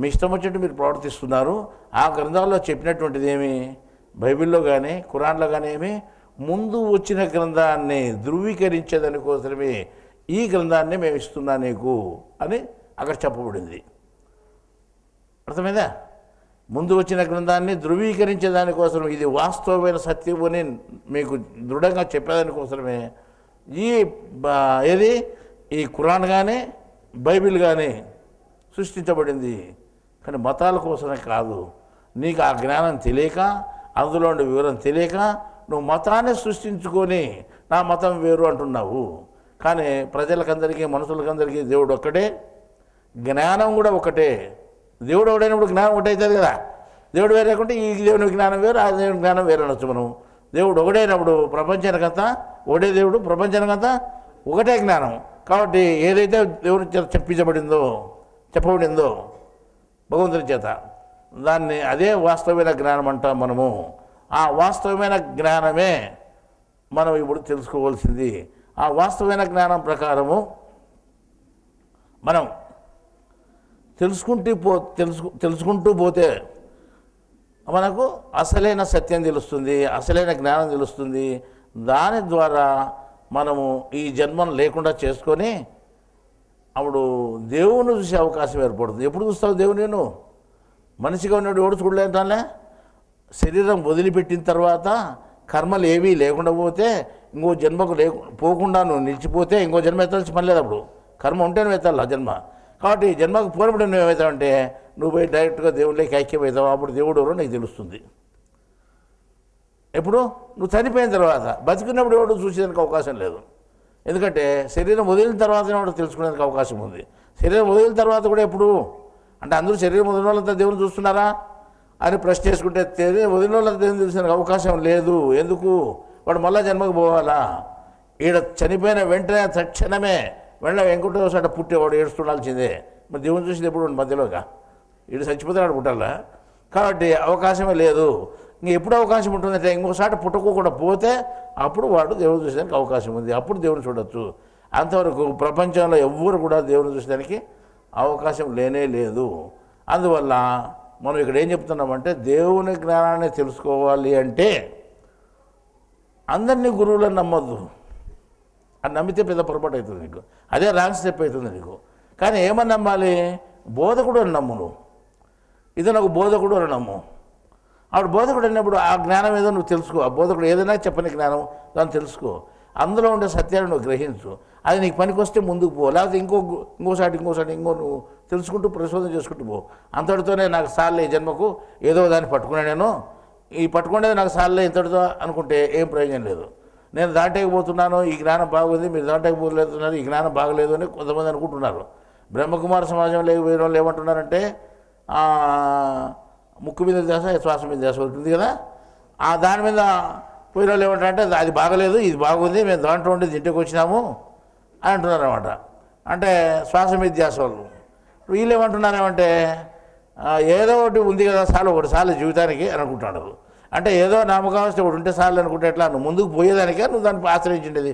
మీ ఇష్టం వచ్చినట్టు మీరు ప్రవర్తిస్తున్నారు. ఆ గ్రంథాల్లో చెప్పినటువంటిది ఏమి, బైబిల్లో కానీ ఖురాన్లో కానీ ఏమి, ముందు వచ్చిన గ్రంథాన్ని ధృవీకరించేదానికోసమే ఈ గ్రంథాన్ని మేము ఇస్తున్నా నీకు అని అక్కడ చెప్పబడింది. అర్థమైందా? ముందు వచ్చిన గ్రంథాన్ని ధృవీకరించేదానికోసం, ఇది వాస్తవమైన సత్యం అని మీకు దృఢంగా చెప్పేదానికోసమే ఈ ఖురాన్ కానీ బైబిల్ కానీ సృష్టించబడింది. కానీ మతాల కోసమే కాదు. నీకు ఆ జ్ఞానం తెలియక, అందులో ఉండే వివరం తెలియక నువ్వు మతాన్ని సృష్టించుకొని నా మతం వేరు అంటున్నావు. కానీ ప్రజలకందరికీ, మనుషులకందరికీ దేవుడు ఒక్కటే, జ్ఞానం కూడా ఒకటే. దేవుడు ఒకటైనప్పుడు జ్ఞానం ఒకటే అవుతుంది కదా. దేవుడు వేరే లేకుంటే ఈ దేవుని జ్ఞానం వేరు, ఆ దేవుని జ్ఞానం వేరు అనొచ్చు మనం. దేవుడు ఒకటైనప్పుడు ప్రపంచానికంతా ఒకటే దేవుడు, ప్రపంచానికంతా ఒకటే జ్ఞానం. కాబట్టి ఏదైతే దేవుని చేత చెప్పబడిందో భగవంతుని చేత, దాన్ని అదే వాస్తవమైన జ్ఞానం అంటాం మనము. ఆ వాస్తవమైన జ్ఞానమే మనం ఇప్పుడు తెలుసుకోవాల్సింది. ఆ వాస్తవమైన జ్ఞానం ప్రకారము మనం తెలుసుకుంటూ పోతే మనకు అసలైన సత్యం తెలుస్తుంది, అసలైన జ్ఞానం తెలుస్తుంది. దాని ద్వారా మనము ఈ జన్మను లేకుండా చేసుకొని అప్పుడు దేవుని చూసే అవకాశం ఏర్పడుతుంది. ఎప్పుడు చూస్తావు దేవుని? నేను మనిషిగా ఉన్నాడు ఎవడు చూడలేదాలే. శరీరం వదిలిపెట్టిన తర్వాత కర్మలు ఏవీ లేకుండా పోతే ఇంకో జన్మకు పోకుండా నువ్వు నిలిచిపోతే ఇంకో జన్మ ఎత్తాల్సి పని లేదు. అప్పుడు కర్మ ఉంటేనే ఎత్తాలి ఆ జన్మ. కాబట్టి జన్మకు పూర్వపడి నువ్వు ఏమవుతావంటే నువ్వు పోయి డైరెక్ట్గా దేవుళ్ళకి ఐక్యమవుతావు. అప్పుడు దేవుడు ఎవరో నీకు తెలుస్తుంది. ఎప్పుడు? నువ్వు చనిపోయిన తర్వాత. బతికినప్పుడు ఎవడు చూసేదానికి అవకాశం లేదు. ఎందుకంటే శరీరం వదిలిన తర్వాత ఎవడు తెలుసుకునేందుకు అవకాశం ఉంది. శరీరం వదిలిన తర్వాత కూడా ఎప్పుడు అంటే అందరూ శరీరం వదిలిన వాళ్ళంతా దేవుని చూస్తున్నారా అని ప్రశ్న చేసుకుంటే వదిలిన వాళ్ళంతా దేవుని చూసేందుకు అవకాశం లేదు. ఎందుకు? వాడు మళ్ళా జన్మకు పోవాలా. ఈడ చనిపోయిన వెంటనే తక్షణమే వెంకటేశ్వర సాట పుట్టేవాడు ఏడుస్తుండాల్సిందే. మరి దేవుని చూసేది ఎప్పుడు మధ్యలోగా ఈడు చచ్చిపోతాడు పుట్టాలా. కాబట్టి అవకాశమే లేదు. ఎప్పుడు అవకాశం ఉంటుందంటే ఇంకోసారి పుట్టుకోకుండా పోతే అప్పుడు వాడు దేవుని చూసేదానికి అవకాశం ఉంది. అప్పుడు దేవుని చూడొచ్చు. అంతవరకు ప్రపంచంలో ఎవ్వరు కూడా దేవుని చూసేదానికి అవకాశం లేనే లేదు. అందువల్ల మనం ఇక్కడ ఏం చెప్తున్నామంటే దేవుని జ్ఞానాన్ని తెలుసుకోవాలి అంటే అందరినీ గురువులను నమ్మొద్దు. అది నమ్మితే పెద్ద పొరపాటు అవుతుంది నీకు. అదే రాంగ్ స్టెప్ అవుతుంది నీకు. కానీ ఏమని నమ్మాలి? బోధకుడు అని నమ్ము. నువ్వు ఇది నాకు బోధకుడు అని నమ్ము. ఆవిడ బోధకుడు అన్నప్పుడు ఆ జ్ఞానం ఏదో నువ్వు తెలుసుకో. ఆ బోధకుడు ఏదైనా చెప్పని జ్ఞానం దాన్ని తెలుసుకో. అందులో ఉండే సత్యాన్ని నువ్వు గ్రహించు. అది నీకు పనికి వస్తే ముందుకు పో. లేకపోతే ఇంకోసారి నువ్వు తెలుసుకుంటూ పరిశోధన చేసుకుంటూ పో. అంతటితోనే నాకు సార్లే ఈ జన్మకు ఏదో దాన్ని పట్టుకున్నా నేను ఈ పట్టుకునేది నాకు సార్లే ఇంతటితో అనుకుంటే ఏం ప్రయోజనం లేదు. నేను దాటేకపోతున్నాను, ఈ జ్ఞానం బాగుంది, మీరు దాటేకపోతున్నారు, ఈ జ్ఞానం బాగలేదు అని కొంతమంది అనుకుంటున్నారు. బ్రహ్మకుమార సమాజంలో వేరే వాళ్ళు ఏమంటున్నారంటే ముక్కు మీద ధ్యాస శ్వాస మీద ధ్యాస అవుతుంది కదా. ఆ దాని మీద పోయిన వాళ్ళు ఏమంటారంటే అది బాగలేదు, ఇది బాగుంది, మేము దాంట్లో ఉండి ఇంటికి వచ్చినాము అని అంటున్నారు అనమాట. అంటే శ్వాస మీద ధ్యాస వాళ్ళు. వీళ్ళు ఏమంటున్నారేమంటే ఏదో ఒకటి ఉంది కదా చాలు, ఒకటి చాలు జీవితానికి అని అనుకుంటున్నారు. అంటే ఏదో నామకావస్థ ఒకటి ఉంటే చాలు అనుకుంటే ఎట్లా? నువ్వు ముందుకు పోయేదానికే నువ్వు దాన్ని ఆశ్రయించిండేది.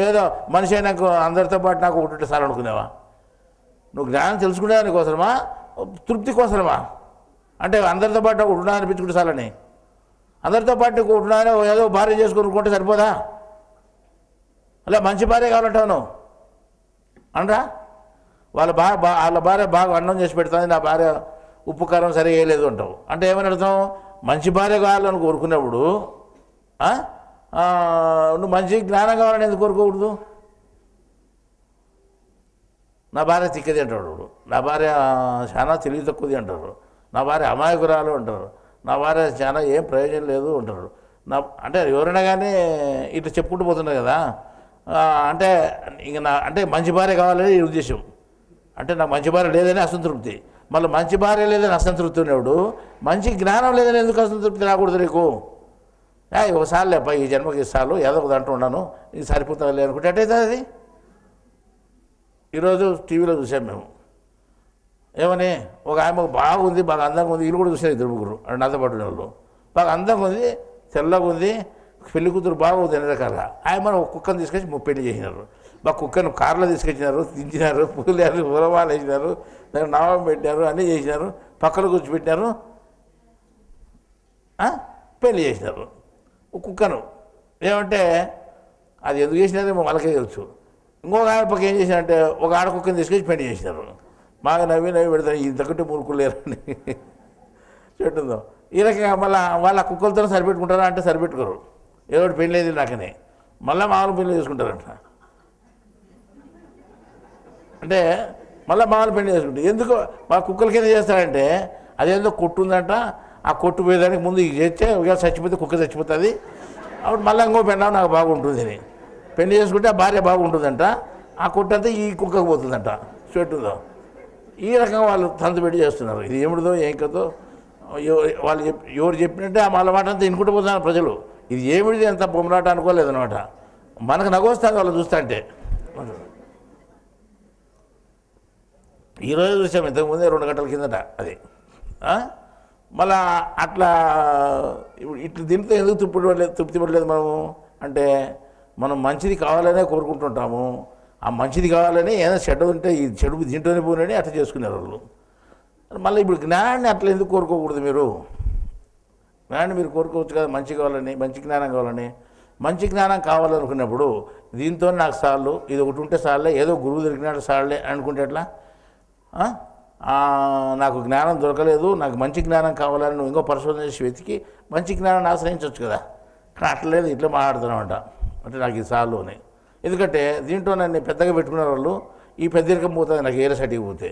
ఏదో మనిషి అయినాక అందరితో పాటు నాకు ఒకటి ఉంటే చాలు అనుకునేవా? నువ్వు జ్ఞానం తెలుసుకునేదాని కోసమా, తృప్తి కోసమా? అంటే అందరితో పాటు ఒకటి ఉన్నా అనిపించుకుంటే చాలని. అందరితో పాటు ఒకటి ఉన్నా ఏదో భార్య చేసుకునుకుంటే సరిపోదా? అలా మంచి భార్య కావాలంటావు అనరా? వాళ్ళ భార్య బాగా అన్నం చేసి పెడుతుంది, నా భార్య ఉప్పు కారం సరిగా వేయలేదు అంటావు. అంటే ఏమని అర్థం? మంచి భార్య కావాలని కోరుకున్నప్పుడు నువ్వు మంచి జ్ఞానం కావాలని ఎందుకు కోరుకోకూడదు? నా భార్య తిక్కది అంటాడు, నా భార్య చాలా తెలివి తక్కువది అంటారు, నా భార్య అమాయకురాలు అంటారు, నా భార్య చాలా ఏం ప్రయోజనం లేదు అంటారు. అంటే ఎవరైనా కానీ ఇట్లా చెప్పుకుంటూ పోతున్నారు కదా. అంటే ఇంక అంటే మంచి భార్య కావాలని ఈ ఉద్దేశం. అంటే నాకు మంచి భార్య లేదని అసంతృప్తి. మళ్ళీ మంచి భార్య లేదని అసంతృప్తి ఉన్నప్పుడు మంచి జ్ఞానం లేదని ఎందుకు అసంతృప్తి రాకూడదు నీకు? ఒకసారి లేప ఈ జన్మకి ఇస్తాను, ఏదో ఒక దాంట్లో ఉన్నాను, ఇది సరిపోతుంది అనుకుంటే అట్టయితే అది. ఈరోజు టీవీలో చూసాం మేము, ఏమని ఒక ఆమె బాగుంది, బాగా అందంగా ఉంది, వీళ్ళు కూడా చూసారు, ఇద్దరు ముగ్గురు అంటే నాతో పాటు వాళ్ళు. బాగా అందంగా ఉంది, తెల్లగా ఉంది, పెళ్లి కూతురు బాగుంది అన్ని రకాలుగా. ఆయన ఒక కుక్కను తీసుకొచ్చి పెళ్లి చేసినారు. బాగా కుక్కను కారులో తీసుకొచ్చినారు, దించినారు, పూలేరు, పూలమాలు వేసినారు, దానికి నామం పెట్టినారు, అన్నీ చేసినారు, పక్కన కూర్చోబెట్టినారు, పెళ్లి చేసినారు. కుక్కను ఏమంటే అది ఎందుకు చేసినారేమో వాళ్ళకే తెలుసు. ఇంకొక ఆయన పక్క ఏం చేసినారంటే ఒక ఆడ కుక్కను తీసుకొచ్చి పెళ్లి చేసినారు. బాగా నవ్వి పెడతారు, ఇంతకంటే మురుకులు లేరని చెట్టుందో. ఈ రకంగా మళ్ళీ వాళ్ళ కుక్కలతో సరిపెట్టుకుంటారా అంటే సరిపెట్టుకోరు. ఏదో ఒకటి పెళ్ళి లేదు నాకని మళ్ళీ మామూలు పెళ్లి చేసుకుంటారంట. అంటే మళ్ళీ మామూలు పెళ్లి చేసుకుంటారు. ఎందుకు మా కుక్కలకి ఏం చేస్తారంటే అదేందో కొట్టు ఉందంట, ఆ కొట్టు పోయేదానికి ముందు ఇది చేస్తే ఒకవేళ చచ్చిపోతే కుక్క చచ్చిపోతుంది, అప్పుడు మళ్ళీ ఇంకో పెళ్ళాం నాకు బాగుంటుంది అని పెళ్లి చేసుకుంటే ఆ భార్య బాగుంటుందంట, ఆ కొట్టు అంతా ఈ కుక్కకు పోతుందంట చెట్టుందో. ఈ రకంగా వాళ్ళు తంతు పెట్టి చేస్తున్నారు. ఇది ఏమిటిదో ఏం కదో వాళ్ళు ఎవరు చెప్పినట్టే ఆ మళ్ళీ మాట అంతా వినుకుంటూ పోతున్నారు ప్రజలు. ఇది ఏమిటిది అంత బొమ్మలాట అనుకోలేదన్నమాట. మనకు నగొస్తుంది వాళ్ళు చూస్తా అంటే. ఈరోజు చూసాం, ఇంతకుముందే 2 గంటల కిందట అది. మళ్ళా అట్లా ఇట్లా దీంతో ఎందుకు తృప్తి పడలేదు మనము అంటే మనం మంచిది కావాలనే కోరుకుంటుంటాము. ఆ మంచిది కావాలని ఏదైనా చెడు ఉంటే ఈ చెడు దీంట్లోనే పోనని అట్లా చేసుకున్నారు వాళ్ళు. మళ్ళీ ఇప్పుడు జ్ఞానాన్ని అట్లా ఎందుకు కోరుకోకూడదు మీరు? కానీ మీరు కోరుకోవచ్చు కదా మంచి కావాలని, మంచి జ్ఞానం కావాలని. మంచి జ్ఞానం కావాలనుకున్నప్పుడు దీంతో నాకు సార్లు, ఇది ఒకటి ఉంటే సార్లే, ఏదో గురువు దొరికినట్టు సార్లే అనుకుంటే ఎట్లా? నాకు జ్ఞానం దొరకలేదు, నాకు మంచి జ్ఞానం కావాలని నువ్వు ఇంకో పరిశోధన చేసి వెతికి మంచి జ్ఞానాన్ని ఆశ్రయించవచ్చు కదా. కానీ అట్లా లేదు, ఇట్లా మాట్లాడుతున్నామంట. అంటే నాకు ఇది చాలు అని. ఎందుకంటే దీంట్లో నన్ను పెద్దగా పెట్టుకునే వాళ్ళు ఈ పెద్దరికం పోతుంది నాకు ఏరే సైడ్కి పోతే.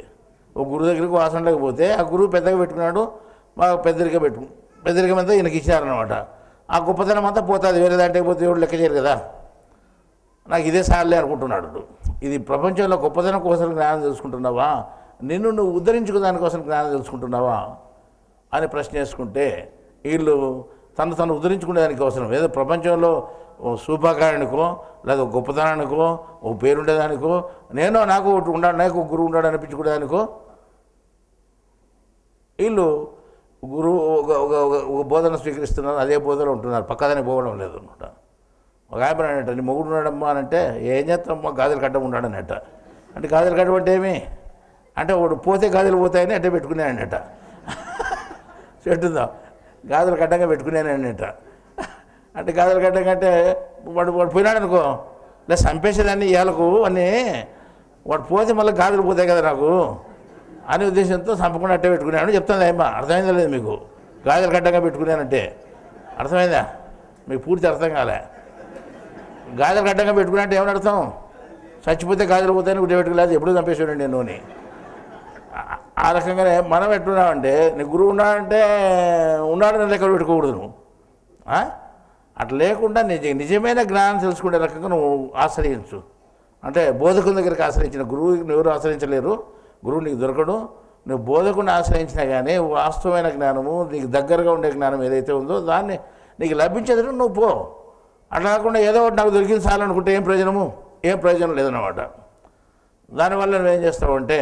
ఒక గురువు దగ్గరికి వాసనలోకి పోతే ఆ గురువు పెద్దగా పెట్టుకున్నాడు, బాగా పెద్దరికం అంతా ఈయనకి ఇచ్చారనమాట. ఆ గొప్పతనం అంతా పోతుంది, వేరే దాంట్లోకి పోతే ఎవరు లెక్క చేయరు కదా. నాకు ఇదే సార్లే అనుకుంటున్నాడు. ఇది ప్రపంచంలో గొప్పతనం కోసం జ్ఞానం తెలుసుకుంటున్నావా, నిన్ను నువ్వు ఉద్ధరించుకు దానికోసం జ్ఞానం తెలుసుకుంటున్నావా అని ప్రశ్న వేసుకుంటే వీళ్ళు తను ఉద్ధరించుకునే దానికి అవసరం ఏదో ప్రపంచంలో శుభకారానికో లేదా గొప్పతనానికో ఓ పేరుండేదానికో నాకు ఉండాలి, నాకు గురువు ఉన్నాడు అనిపించుకునేదానికో వీళ్ళు గురువు ఒక బోధన స్వీకరిస్తున్నారు, అదే బోధన ఉంటున్నారు, పక్కదాన్ని పోవడం లేదు అనమాట. ఒక ఆయన అన్నట్ట, నీ మొగుడు ఉన్నాడమ్మా అని అంటే ఏం చేస్తామ్మా గాజులు కట్ట ఉన్నాడనట. అంటే గాజులు కట్టబట్టి ఏమి అంటే వాడు పోతే గాజులు పోతాయని అంటే పెట్టుకున్నానట. చెట్టుందా గాజులు కట్టంగా పెట్టుకున్నానట. అంటే గాజులు కట్టంగా వాడు పోయినాడు అనుకో, లేదా చంపేసేదాన్ని ఇవాళకు అని, వాడు పోతే మళ్ళీ గాజులు పోతాయి కదా నాకు అనే ఉద్దేశంతో చంపకుండా అట్టే పెట్టుకున్నాను చెప్తుంది. ఏమ్మా అర్థమైందా లేదు మీకు? గాజులు కట్టంగా పెట్టుకున్నానంటే అర్థమైందా? మీకు పూర్తి అర్థం కాలే. గాజులు కట్టంగా పెట్టుకున్నా అంటే ఏమని అర్థం? చచ్చిపోతే గాజులు పోతాయని గుడ్డ పెట్టుకోలేదు, ఎప్పుడూ చంపేసాడు నేను అని. ఆ రకంగానే మనం ఎట్టున్నామంటే నీ గురువు ఉన్నాడంటే ఉన్నాడని లెక్క పెట్టుకోకూడదు నువ్వు. అట్లా లేకుండా నిజమైన జ్ఞానం తెలుసుకునే రకంగా నువ్వు ఆశ్రయించు. అంటే బోధకుని దగ్గరికి ఆశ్రయించిన గురువుని ఎవరు ఆశ్రయించలేరు, గురువు నీకు దొరకడు. నువ్వు బోధకుని ఆశ్రయించినా కానీ వాస్తవమైన జ్ఞానము, నీకు దగ్గరగా ఉండే జ్ఞానం ఏదైతే ఉందో దాన్ని నీకు లభించేదని నువ్వు పో. అట్లా కాకుండా ఏదో ఒకటి నాకు దొరికింది చాలనుకుంటే ఏం ప్రయోజనం లేదన్నమాట. దానివల్ల నువ్వేం చేస్తావంటే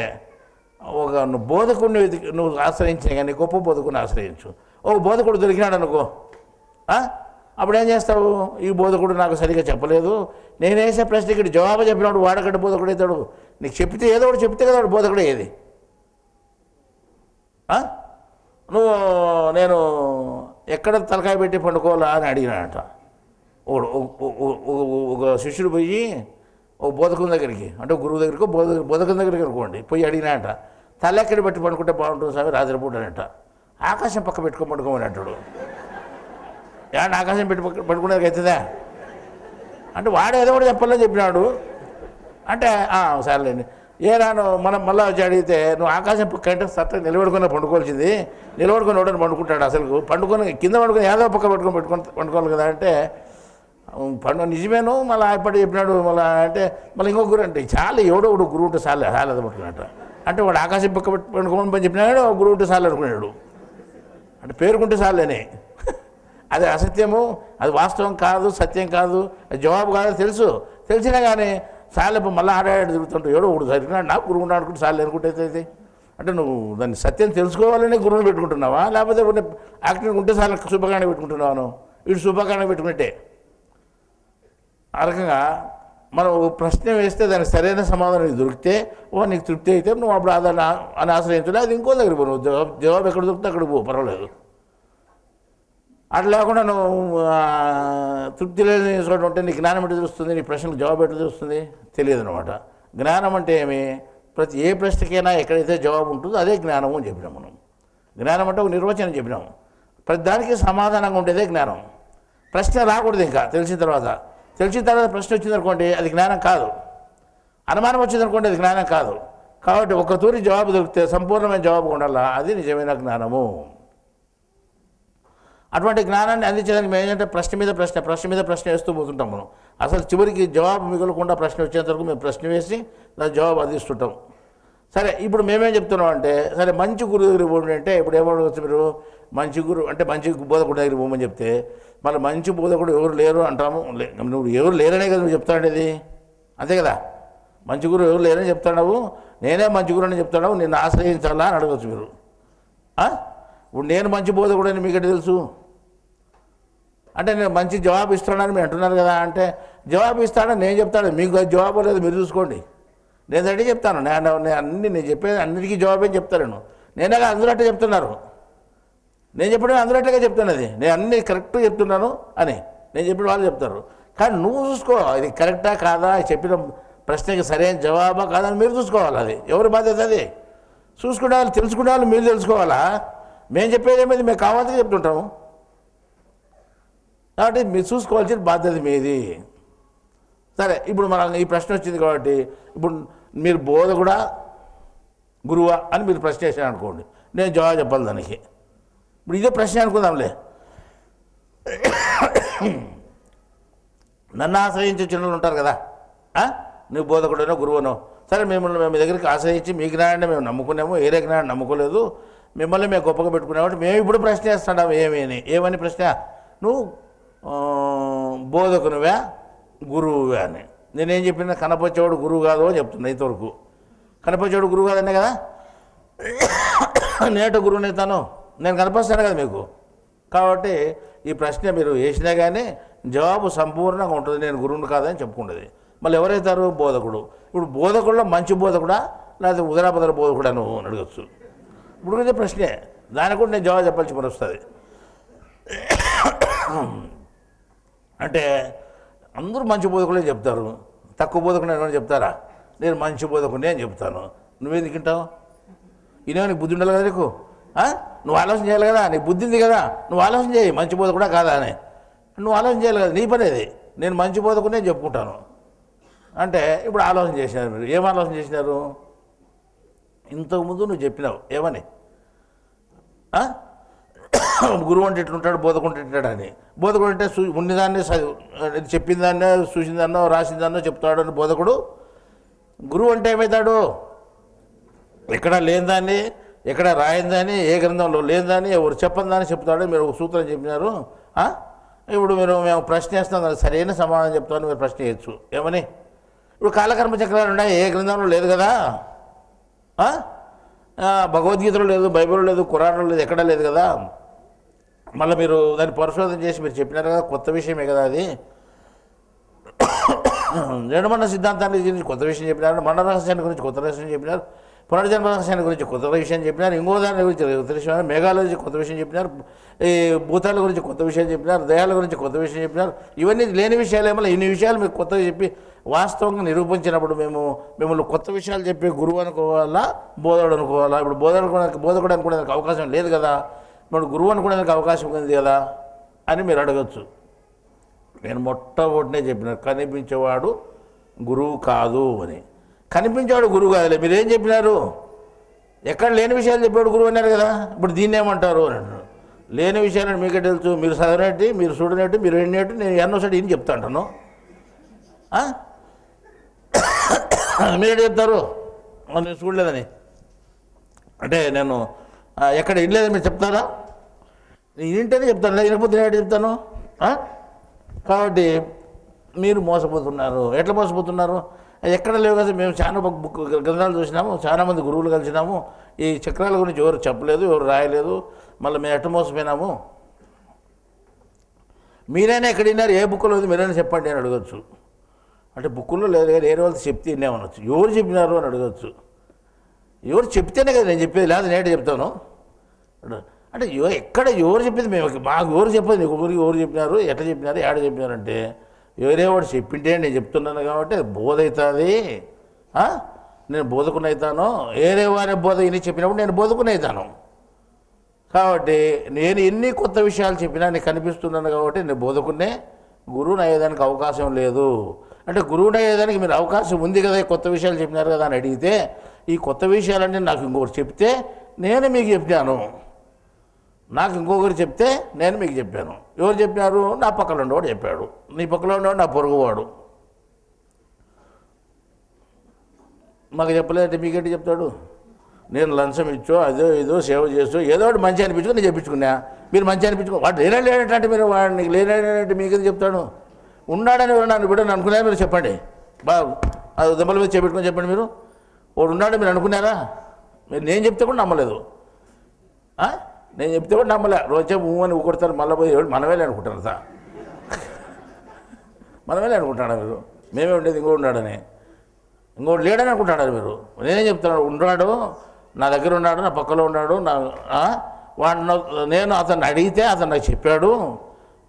నువ్వు బోధకుడిని నువ్వు ఆశ్రయించినా కానీ గొప్ప బోధకుడిని ఆశ్రయించు. బోధకుడు దొరికినాడు అనుకో, అప్పుడు ఏం చేస్తావు? ఈ బోధకుడు నాకు సరిగ్గా చెప్పలేదు, నేను వేసే ప్రశ్న ఇక్కడ జవాబు చెప్పినప్పుడు వాడకట్టు బోధకుడు అవుతాడు. నీకు చెప్తే ఏదో ఒకటి చెప్తే కదా వాడు బోధకుడు ఏది. నేను ఎక్కడ తలకాయ పెట్టి పండుకోవాలా అని అడిగినాడట. ఒక శిష్యుడు పోయి ఒక బోధకుని దగ్గరికి, అంటే గురువు దగ్గరికి బోధకుని దగ్గరికి అనుకోండి, పోయి అడిగినాట, తల ఎక్కడ పెట్టి పండుకుంటే బాగుంటుంది స్వామి రాత్రిపూట అనట. ఆకాశం పక్క పడుకోమని అంటాడు. ఏమన్నా ఆకాశం పెట్టి పడుకునేది అవుతుందా అంటే వాడు ఏదో ఒకటి చెప్పాలని చెప్పినాడు. అంటే సరేలేండి, రాను మనం మళ్ళీ వచ్చి అడిగితే నువ్వు ఆకాశం పక్క అంటే సత్తా నిలబడుకుని పండుకోవాల్సింది, నిలబడుకొని ఒకటి పండుకుంటాడు. అసలు కింద పడుకొని ఏదో పక్క పండుకోవాలి కదా అంటే నిజమేను. మళ్ళీ ఎప్పటి చెప్పినాడు మళ్ళీ అంటే మళ్ళీ ఇంకో గురు అంటే చాలా ఎవడో ఒకడు గురువు ఉంటే సార్లు అది పట్టుకున్నట్ట. అంటే వాడు ఆకాశం పక్క పండుకోమని పని చెప్పినాడు, గురువు ఉంటే సార్లు అనుకున్నాడు. అంటే పేరుకుంటే సార్లేనే. అది అసత్యము, అది వాస్తవం కాదు, సత్యం కాదు, అది జవాబు కాదు తెలిసినా కానీ సార్లు మళ్ళీ ఆడాడు తిరుగుతుంటావు. ఎవడో ఒకడు సరిగినాడు నాకు గురువు ఉన్నాడు అనుకుంటే సార్లు అనుకుంటే అంటే నువ్వు దాన్ని సత్యం తెలుసుకోవాలనే గురువుని పెట్టుకుంటున్నావా, లేకపోతే యాక్టింగ్ ఉంటే సార్లు శుభకాండ పెట్టుకుంటున్నాను? వీడు శుభకాండ పెట్టుకున్నట్టే. ఆ రకంగా మనం ఒక ప్రశ్న వేస్తే దానికి సరైన సమాధానం నీకు దొరికితే నీకు తృప్తి అయితే నువ్వు అప్పుడు అని ఆశ్రయించలే, అది ఇంకో దగ్గర పో, నువ్వు జవాబు ఎక్కడ దొరికితే అక్కడ పో, పర్వాలేదు. అట్లా లేకుండా నువ్వు తృప్తి లేని చోట ఉంటే నీ జ్ఞానం ఎట్లా తెలుస్తుంది, నీ ప్రశ్నకు జవాబు ఎట్లా తెలుస్తుంది? తెలియదు అనమాట. జ్ఞానం అంటే ఏమి? ఏ ప్రశ్నకైనా ఎక్కడైతే జవాబు ఉంటుందో అదే జ్ఞానము అని చెప్పినాం మనం. జ్ఞానం అంటే ఒక నిర్వచనం చెప్పినాము. ప్రతి దానికి సమాధానంగా ఉండేదే జ్ఞానం. ప్రశ్న రాకూడదు. ఇంకా తెలిసిన తర్వాత ప్రశ్న వచ్చిందనుకోండి అది జ్ఞానం కాదు. అనుమానం వచ్చిందనుకోండి అది జ్ఞానం కాదు. కాబట్టి ఒక తూరి జవాబు దొరికితే సంపూర్ణమైన జవాబు ఉండాలా, అది నిజమైన జ్ఞానము. అటువంటి జ్ఞానాన్ని అందించడానికి మేము ఏంటంటే ప్రశ్న మీద ప్రశ్న వేస్తూ పోతుంటాం మనం. అసలు చివరికి జవాబు మిగలకుండా ప్రశ్న వచ్చేంత వరకు మేము ప్రశ్న వేసి దాని జవాబు అందిస్తుంటాం. సరే, ఇప్పుడు మేమేం చెప్తున్నాం అంటే, సరే మంచి గురువు దగ్గర పోండి అంటే ఇప్పుడు ఏమడవచ్చు మీరు? మంచి గురువు అంటే మంచి బోధకుడి దగ్గర పోమని చెప్తే మళ్ళీ మంచి బోధకుడు ఎవరు లేరు అంటాము. నువ్వు ఎవరు లేరనే కదా నువ్వు చెప్తాడేది, అంతే కదా? మంచి గురువు ఎవరు లేరని చెప్తాడావు, నేనే మంచి గురువు అని చెప్తాడావు, నిన్ను ఆశ్రయించాలా అని అడగచ్చు మీరు. ఇప్పుడు నేను మంచి బోధకుడు అని మీకటి తెలుసు అంటే నేను మంచి జవాబు ఇస్తానని మీరు అంటున్నారు కదా. అంటే జవాబు ఇస్తానని నేను చెప్తాను, మీకు జవాబు లేదు మీరు చూసుకోండి. నేను అడిగి చెప్తాను, నేను చెప్పేది అన్నిటికీ జవాబే చెప్తాను. నేనే అందరూ అట్టే చెప్తున్నారు. నేను చెప్పడం అందరట్లుగా చెప్తాను, అది నేను అన్నీ కరెక్ట్గా చెప్తున్నాను అని నేను చెప్పిన వాళ్ళు చెప్తారు. కానీ నువ్వు చూసుకో ఇది కరెక్టా కాదా, చెప్పిన ప్రశ్నకి సరైన జవాబా కాదని మీరు చూసుకోవాలి. అది ఎవరి బాధ్యత? అది చూసుకునే వాళ్ళు, తెలుసుకునే వాళ్ళు మీరు తెలుసుకోవాలా. మేము చెప్పేది ఏమైంది, మేము కావాల్సి చెప్తుంటాము. కాబట్టి మీరు చూసుకోవాల్సిన బాధ్యత మీది. సరే, ఇప్పుడు మనం ఈ ప్రశ్న వచ్చింది కాబట్టి ఇప్పుడు మీరు బోధకుడా గురువా అని మీరు ప్రశ్న వేసాను అనుకోండి, నేను జవాబు చెప్పాలి దానికి. ఇప్పుడు ఇదే ప్రశ్న అనుకుందాంలే. నన్ను ఆశ్రయించే చిన్నలు ఉంటారు కదా, నువ్వు బోధకుడనో గురువునో, సరే మిమ్మల్ని మేము మీ దగ్గరికి ఆశ్రయించి మీ జ్ఞానాన్ని మేము నమ్ముకున్నాము, ఏరే జ్ఞానం నమ్ముకోలేదు, మిమ్మల్ని మేము గొప్పగా పెట్టుకున్నామంటే మేము ఇప్పుడు ప్రశ్న వేస్తున్నాము. ఏమని ప్రశ్న? నువ్వు బోధకునివా గురువువా అని. నేనేం చెప్పిన, కనపచ్చేవాడు గురువు కాదు అని చెప్తున్నా. ఇంతవరకు కనపచ్చేవాడు గురువు కాదనే కదా, నేట గురువుని అవుతాను, నేను కనిపిస్తాను కదా మీకు. కాబట్టి ఈ ప్రశ్న మీరు వేసినా కానీ జవాబు సంపూర్ణంగా ఉంటుంది, నేను గురువుని కాదని చెప్పుకుంటుంది. మళ్ళీ ఎవరైతారు? బోధకుడు. ఇప్పుడు బోధకుడులో మంచి బోధకుడా లేకపోతే ఉదరాపదర బోధకుడా నువ్వు అని అడగచ్చు. ఇప్పుడు ఇదే ప్రశ్నే, దానికి కూడా నేను జవాబు చెప్పాల్సి పని వస్తుంది. అంటే అందరూ మంచి బోధకులే చెప్తారు, తక్కువ బోధకుడు ఏమైనా చెప్తారా? నేను మంచి బోధకుడిని అని చెప్తాను. నువ్వేం తింటావు? ఇదేమో నీకు బుద్ధి ఉండాలి కదా నీకు, నువ్వు ఆలోచన చేయాలి కదా, నీకు బుద్ధి ఉంది కదా, నువ్వు ఆలోచన చేయి మంచి బోధకుడా కాదా అని. నువ్వు ఆలోచన చేయాలి కదా, నీ పని అది. నేను మంచి బోధకుడినే చెప్పుకుంటాను అంటే ఇప్పుడు ఆలోచన చేసినారు మీరు. ఏం ఆలోచన చేసినారు? ఇంతకుముందు నువ్వు చెప్పినావు ఏమని, గురువు అంటే ఎట్లుంటాడు, బోధకుంటే ఎట్టాడు అని. బోధకుడు అంటే ఉన్నదాన్ని చెప్పిన దాన్నే చూసిందన్నో రాసిందన్నో చెప్తాడు అని బోధకుడు. గురువు అంటే ఏమవుతాడు? ఎక్కడ లేని దాన్ని, ఎక్కడ రాయని దాన్ని, ఏ గ్రంథంలో లేని దాన్ని, ఎవరు చెప్పని దాన్ని చెప్తాడు. మీరు ఒక సూత్రం చెప్పినారు. ఇప్పుడు మేము ప్రశ్న వేస్తాం, దానికి సరైన సమాధానం చెప్తామని మీరు ప్రశ్న చేయొచ్చు. ఏమని? ఇప్పుడు కాలకర్మ చక్రాలు ఉన్నాయి, ఏ గ్రంథంలో లేదు కదా, భగవద్గీతలో లేదు, బైబిల్లో లేదు, ఖురాన్లో లేదు, ఎక్కడా లేదు కదా. మళ్ళీ మీరు దాన్ని పరిశోధన చేసి మీరు చెప్పినారు కదా, కొత్త విషయమే కదా అది. నిర్మణ సిద్ధాంతాన్ని గురించి కొత్త విషయం చెప్పినారు, మండల రహస్యాన్ని గురించి కొత్త విషయం చెప్పినారు, పునర్జన్మ రహస్యాన్ని గురించి కొత్త విషయం చెప్పినారు, ఇంకో దాని గురించి కొత్త విషయం, మేఘాల గురించి కొత్త విషయం చెప్పినారు, ఈ భూతాల గురించి కొత్త విషయం చెప్పినారు, దయాల గురించి కొత్త విషయం చెప్పినారు. ఇవన్నీ లేని విషయాలేమో ఇన్ని విషయాలు మీకు కొత్తగా చెప్పి వాస్తవంగా నిరూపించినప్పుడు మిమ్మల్ని కొత్త విషయాలు చెప్పే గురువు అనుకోవాలా, బోధకుడు అనుకోవాలా? ఇప్పుడు బోధకుడు అనుకోవడానికి అవకాశం లేదు కదా, ఇప్పుడు గురువు అనుకోవడానికి అవకాశం ఉంది కదా అని మీరు అడగచ్చు. నేను మొట్టమొదటినే చెప్పిన, కనిపించేవాడు గురువు కాదు అని. కనిపించేవాడు గురువు కాదులే, మీరేం చెప్పినారు? ఎక్కడ లేని విషయాలు చెప్పాడు గురువు అన్నారు కదా. ఇప్పుడు దీన్ని ఏమంటారు అని అంటారు. లేని విషయాలను మీకే తెలుసు, మీరు చదివినట్టు, మీరు చూడనట్టు, మీరు విన్నట్టు నేను ఎన్నోసారి ఏం చెప్తా అంటాను. మీరేంటి చెప్తారు నేను చూడలేదని? అంటే నేను ఎక్కడ వినలేదని మీరు చెప్తారా? నేను వింటేనే చెప్తాను, వినకపోతే నేను చెప్తాను. కాబట్టి మీరు మోసపోతున్నారు. ఎట్లా మోసపోతున్నారు? ఎక్కడ లేవు కదా. మేము చాలా గ్రంథాలు చూసినాము, చాలామంది గురువులు కలిసినాము, ఈ చక్రాల గురించి ఎవరు చెప్పలేదు, ఎవరు రాయలేదు, మళ్ళీ మేము ఎట్లా మోసపోయినాము? మీరైనా ఎక్కడ విన్నారు, ఏ బుక్లో ఉంది మీరైనా చెప్పండి అని అడగచ్చు. అంటే బుక్కుల్లో లేదు కానీ వేరే వాళ్ళు చెప్తే విన్నామనొచ్చు. ఎవరు చెప్పినారు అని అడగచ్చు. ఎవరు చెప్తేనే కదా నేను చెప్పేది, లేదా నేటే చెప్తాను. అంటే ఎక్కడ ఎవరు చెప్పింది మేము, మాకు ఎవరు చెప్పదు, నీకు ఊరికి ఎవరు చెప్పినారు, ఎట్లా చెప్పినారు, ఏడ చెప్పినారంటే ఎవరే వాడు చెప్పింటే నేను చెప్తున్నాను కాబట్టి బోధ అవుతుంది. నేను బోధకుని అవుతాను, వేరే వారి బోధ ఇన్ని చెప్పినప్పుడు నేను బోధకుని అవుతాను. కాబట్టి నేను ఎన్ని కొత్త విషయాలు చెప్పినా నీకు కనిపిస్తున్నాను కాబట్టి నేను బోధకునే, గురువుని అయ్యేదానికి అవకాశం లేదు. అంటే గురువుని అయ్యేదానికి మీరు అవకాశం ఉంది కదా, కొత్త విషయాలు చెప్పినారు కదా అని అడిగితే, ఈ కొత్త విషయాలన్నీ నాకు ఇంకొకటి చెప్తే నేను మీకు చెప్పాను, నాకు ఇంకొకరు చెప్తే నేను మీకు చెప్పాను. ఎవరు చెప్పినారు? నా పక్కన ఉండేవాడు చెప్పాడు, నీ పక్కన ఉండేవాడు నా పొరుగువాడు. మాకు చెప్పలేదంటే మీకేంటి చెప్తాడు? నేను లంచం ఇచ్చో అదో ఏదో సేవ చేస్తూ ఏదో ఒకటి మంచి అనిపించుకుని నేను చెప్పించుకున్నా, మీరు మంచి అనిపించుకో. వాడు లేనంటే మీరు వాడిని లేనంటే మీకేది చెప్తాడు? ఉన్నాడని నన్ను బిడ్డను అనుకున్నా మీరు చెప్పండి, బాబు అది దెబ్బల మీద చేపెట్టుకొని చెప్పండి. మీరు వాడు ఉన్నాడు మీరు అనుకున్నారా? మీరు నేను చెప్తే కూడా నమ్మలేదు, నేను చెప్తే కూడా నమ్మలే. రోజే అని ఊకొడతారు, మళ్ళీ పోయి మనమేలే అనుకుంటారు సార్, మనమేలే అనుకుంటాడా మీరు? మేమే ఉండేది ఇంకోటి ఉన్నాడని, ఇంకోటి లేడని అనుకుంటాడు మీరు. నేనేం చెప్తున్నాడు? ఉన్నాడు, నా దగ్గర ఉన్నాడు, నా పక్కలో ఉన్నాడు, నేను అతన్ని అడిగితే అతను నాకు చెప్పాడు,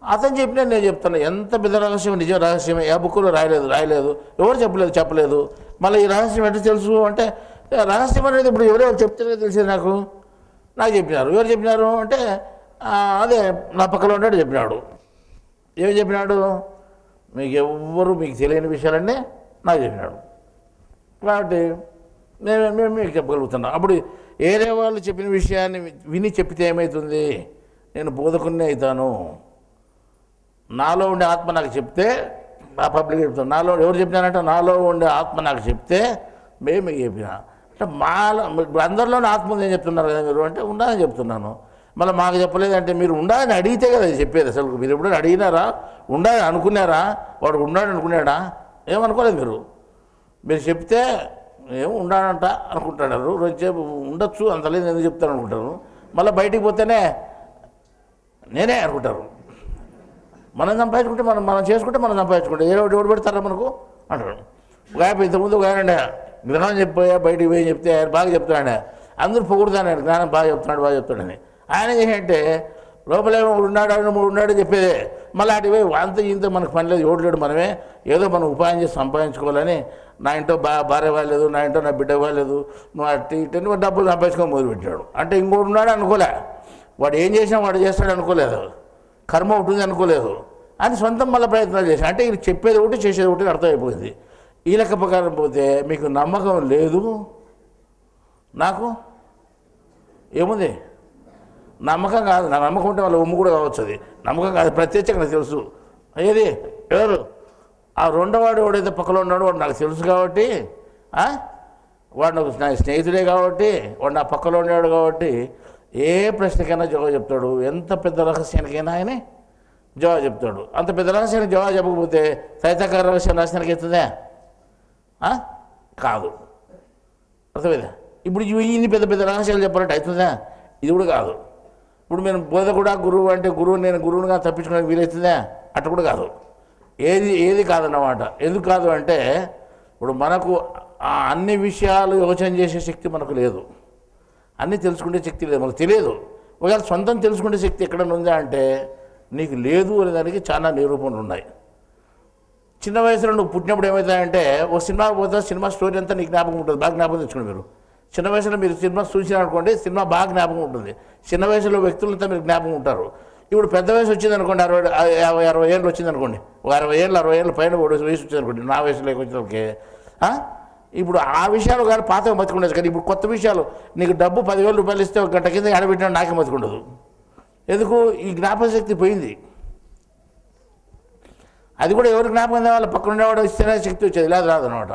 అతను చెప్పినా నేను చెప్తాను. ఎంత పెద్ద రహస్యం, నిజం రహస్యమే. ఏ బుక్కులో రాయలేదు, ఎవరు చెప్పలేదు. మళ్ళీ ఈ రహస్యం ఎట్లా తెలుసు అంటే, రహస్యం అనేది ఇప్పుడు ఎవరెవరు చెప్తారో తెలిసేది నాకు చెప్పినారు. ఎవరు చెప్పినారు అంటే అదే నా పక్కన ఉన్నాడు చెప్పినాడు. ఏమి చెప్పినాడు? మీకు తెలియని విషయాలన్నీ నాకు చెప్పినాడు. కాబట్టి మేము మీకు చెప్పగలుగుతున్నాం. అప్పుడు ఏరే వాళ్ళు చెప్పిన విషయాన్ని విని చెప్పితే ఏమవుతుంది? నేను బోధకున్నే అవుతాను. నాలో ఉండే ఆత్మ నాకు చెప్తే ఆ పబ్లిక్ చెప్తాను. నాలో ఎవరు చెప్పినారంటే నాలో ఉండే ఆత్మ నాకు చెప్తే మేము మీకు చెప్పినా అంటే ఇప్పుడు అందరిలోనే ఆత్మ ఉందని చెప్తున్నారు కదా మీరు అంటే ఉండాలని చెప్తున్నాను. మళ్ళీ మాకు చెప్పలేదంటే మీరు ఉండాలని అడిగితే కదా చెప్పేది. అసలు మీరు ఎప్పుడైనా అడిగినారా? ఉండాలని అనుకున్నారా? వాడు ఉన్నాడు అనుకున్నాడా? ఏమనుకోలేదు. మీరు చెప్తే ఏమో ఉండాలంట అనుకుంటున్నారు. రోజుసేపు ఉండొచ్చు, అంతలేదు ఎందుకు చెప్తాను అనుకుంటారు. మళ్ళీ బయటికి పోతేనే నేనే అనుకుంటారు. మనం సంపాదించుకుంటే మనం చేసుకుంటే మనం సంపాదించుకుంటే ఎవడు పెడతారా మనకు అంటారు. ఇంతకుముందు ఒక ఆయన గ్రహం చెప్పిపోయా బయటికి పోయి చెప్తే ఆయన బాగా చెప్తాడు. అందరూ పొగుడుతాను ఆయన జ్ఞానం బాగా చెప్తాడని. ఆయన ఏంటంటే లోపలేమో ఉన్నాడు చెప్పేదే. మళ్ళీ అటు పోయి అంత ఇంత మనకు పని లేదు, ఎవడు లేడు, మనమే ఏదో మనం ఉపాయం చేసి సంపాదించుకోవాలని. నా ఇంట్లో భార్య వాళ్ళలేదు, నా ఇంట్లో నా బిడ్డ వాళ్ళలేదు, నువ్వు అటు ఇటు డబ్బులు సంపాదించుకొని మొదలుపెట్టాడు. అంటే ఇంకోటి ఉన్నాడు అనుకోలే, వాడు ఏం చేసినా వాడు చేస్తాడు అనుకోలేదు, కర్మ ఉంటుంది అనుకోలేదు అని సొంతం మళ్ళీ ప్రయత్నాలు చేశాను. అంటే ఇది చెప్పేది ఒకటి చేసేది ఒకటి అర్థమైపోయింది. ఈ లెక్క ప్రకారం పోతే మీకు నమ్మకం లేదు, నాకు ఏముంది నమ్మకం కాదు. నా నమ్మకం ఉంటే వాళ్ళ ఉమ్ము కూడా కావచ్చు. అది నమ్మకం కాదు, ప్రత్యక్షంగా నాకు తెలుసు. ఏది ఎవరు ఆ రెండోవాడు ఎవడైతే పక్కలో ఉన్నాడో వాడు నాకు తెలుసు కాబట్టి, వాడు నా స్నేహితుడే కాబట్టి, వాడు నా పక్కలో ఉన్నాడు కాబట్టి ఏ ప్రశ్నకైనా జవాబు చెప్తాడు. ఎంత పెద్ద రహస్యానికైనా ఆయన జవాబు చెప్తాడు. అంత పెద్ద రహస్యానికి జవాబు చెప్పకపోతే తైతకార రహస్యం రహస్యానికి అవుతుందా? కాదు. అర్థమైందా? ఇప్పుడు ఇన్ని పెద్ద పెద్ద రహస్యాలు చెప్పాలంటే అవుతుందా? ఇది కూడా కాదు. ఇప్పుడు మేము బోధకుడా గురువు అంటే నేను గురువునిగా తప్పించుకోవడానికి వీలవుతుందా? అట్లా కూడా కాదు. ఏది కాదన్నమాట. ఎందుకు కాదు అంటే ఇప్పుడు మనకు అన్ని విషయాలు యోచన చేసే శక్తి మనకు లేదు, అన్నీ తెలుసుకునే శక్తి లేదు, మనకు తెలియదు. ఒకవేళ సొంతం తెలుసుకునే శక్తి ఎక్కడ ఉందా అంటే నీకు లేదు అనే దానికి చాలా నిరూపణలు ఉన్నాయి. చిన్న వయసులో నువ్వు పుట్టినప్పుడు ఏమవుతాయంటే ఒక సినిమా పోతే సినిమా స్టోరీ అంతా నీకు జ్ఞాపకం ఉంటుంది, బాగా జ్ఞాపకం తెచ్చుకోండి. మీరు చిన్న వయసులో మీరు సినిమా చూసినారనుకోండి, సినిమా బాగా జ్ఞాపకం ఉంటుంది. చిన్న వయసులో వ్యక్తులంతా మీరు జ్ఞాపకం ఉంటారు. ఇప్పుడు పెద్ద వయసు వచ్చిందనుకోండి, 60 ఏళ్ళు వచ్చిందనుకోండి, ఒక 60 ఏళ్ళ పైన వయసు వచ్చిందనుకోండి, నా వయసులోకి వచ్చినకే ఇప్పుడు ఆ విషయాలు కానీ పాతగా మతికుండదు. కానీ ఇప్పుడు కొత్త విషయాలు, నీకు డబ్బు 10,000 రూపాయలు ఇస్తే ఒక గంట కింద ఆడబెట్టినా నాకే మతికుండదు. ఎందుకు? ఈ జ్ఞాపక శక్తి పోయింది. అది కూడా ఎవరు జ్ఞాపకం వాళ్ళ పక్కన ఉండేవాడు ఇస్తేనే శక్తి వచ్చేది, లేదు రాదనమాట.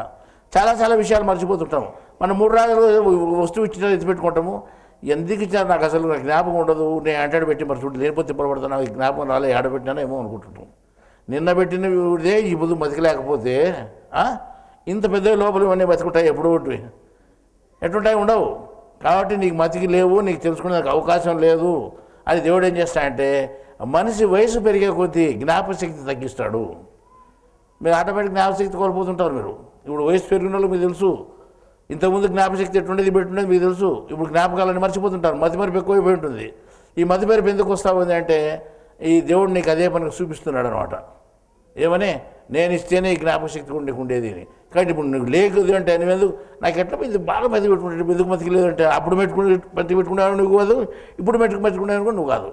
చాలా విషయాలు మర్చిపోతుంటాము. మనం 3 రోజులు వస్తువు ఇచ్చినా ఎత్తిపెట్టుకుంటాము. ఎందుకు ఇచ్చినారు నాకు అసలు నాకు జ్ఞాపకం ఉండదు, నేను అంటాడు పెట్టి మరి చూడు లేకపోతే తిప్పబడతాను, నాకు జ్ఞాపకం రాలే, ఆడబెట్టినానో ఏమో అనుకుంటుంటాం. నిన్న పెట్టినదే ఇప్పుడు బతికలేకపోతే ఇంత పెద్ద లోపల ఇవన్నీ బతుకుంటాయి ఎప్పుడు ఎటుంటాయి? ఉండవు. కాబట్టి నీకు మతికి లేవు, నీకు తెలుసుకునేందుకు అవకాశం లేదు. అది దేవుడు ఏం చేస్తాడంటే మనిషి వయసు పెరిగే కొద్దీ జ్ఞాపకశక్తి తగ్గిస్తాడు. మీరు ఆటోమేటిక్ జ్ఞాపకశక్తి కోల్పోతుంటారు. మీరు ఇప్పుడు వయసు పెరిగిన వాళ్ళు మీకు తెలుసు, ఇంతకుముందు జ్ఞాపకశక్తి ఎట్టుండేది పెట్టుండేది మీకు తెలుసు. ఇప్పుడు జ్ఞాపకాలన్నీ మర్చిపోతుంటారు, మతిమరుపు ఎక్కువైపోయి ఉంటుంది. ఈ మతిమరుపు ఎందుకు వస్తూ ఉంది అంటే ఈ దేవుడు నీకు అదే పనికి చూపిస్తున్నాడు అనమాట. ఏమని నేను ఇస్తేనే ఈ జ్ఞాపకశక్తి నీకు ఉండేది అని. కాబట్టి ఇప్పుడు నువ్వు లేదు అంటే నువ్వెందుకు నాకు ఎట్లా ఇది బాగా మతి పెట్టుకుంటే ఎందుకు మతికి లేదంటే అప్పుడు పెట్టుకున్నావు నువ్వు కాదు, ఇప్పుడు పెట్టుకున్నావు కూడా నువ్వు కాదు.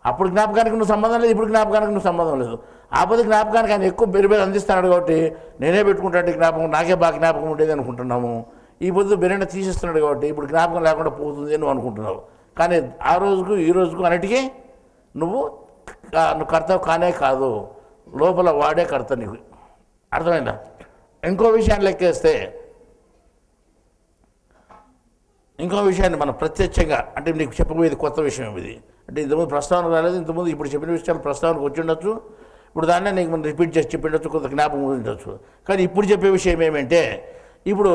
అప్పుడు జ్ఞాపకానికి నువ్వు సంబంధం లేదు, ఇప్పుడు జ్ఞాపకానికి నువ్వు సంబంధం లేదు. ఆపద జ్ఞాపకానికి ఆయన ఎక్కువ బెరిబెరి అందిస్తున్నాడు కాబట్టి నేనే పెట్టుకుంటాడు జ్ఞాపకం, నాకే బాగా జ్ఞాపకం ఉండేది అనుకుంటున్నాము. ఈ పొద్దు బెరెండ తీసేస్తున్నాడు కాబట్టి ఇప్పుడు జ్ఞాపకం లేకుండా పోతుంది అని నువ్వు అనుకుంటున్నావు. కానీ ఆ రోజుకు ఈ రోజుకు అన్నిటికీ నువ్వు కర్త కానే కాదు, లోపల వాడే కర్త నీకు. అర్థమైందా? ఇంకో విషయాన్ని లెక్కేస్తే ఇంకో విషయాన్ని మనం ప్రత్యక్షంగా అంటే నీకు చెప్పబోయేది కొత్త విషయం ఇది. అంటే ఇంతకుముందు ప్రస్తావన రాలేదు, ఇంతకుముందు ఇప్పుడు చెప్పిన విషయాలు ప్రస్తావనకు వచ్చి ఉండొచ్చు, ఇప్పుడు దాన్నే నీకు మనం రిపీట్ చేసి చెప్పిండొచ్చు, కొంత జ్ఞాపకం ఉండొచ్చు. కానీ ఇప్పుడు చెప్పే విషయం ఏమంటే ఇప్పుడు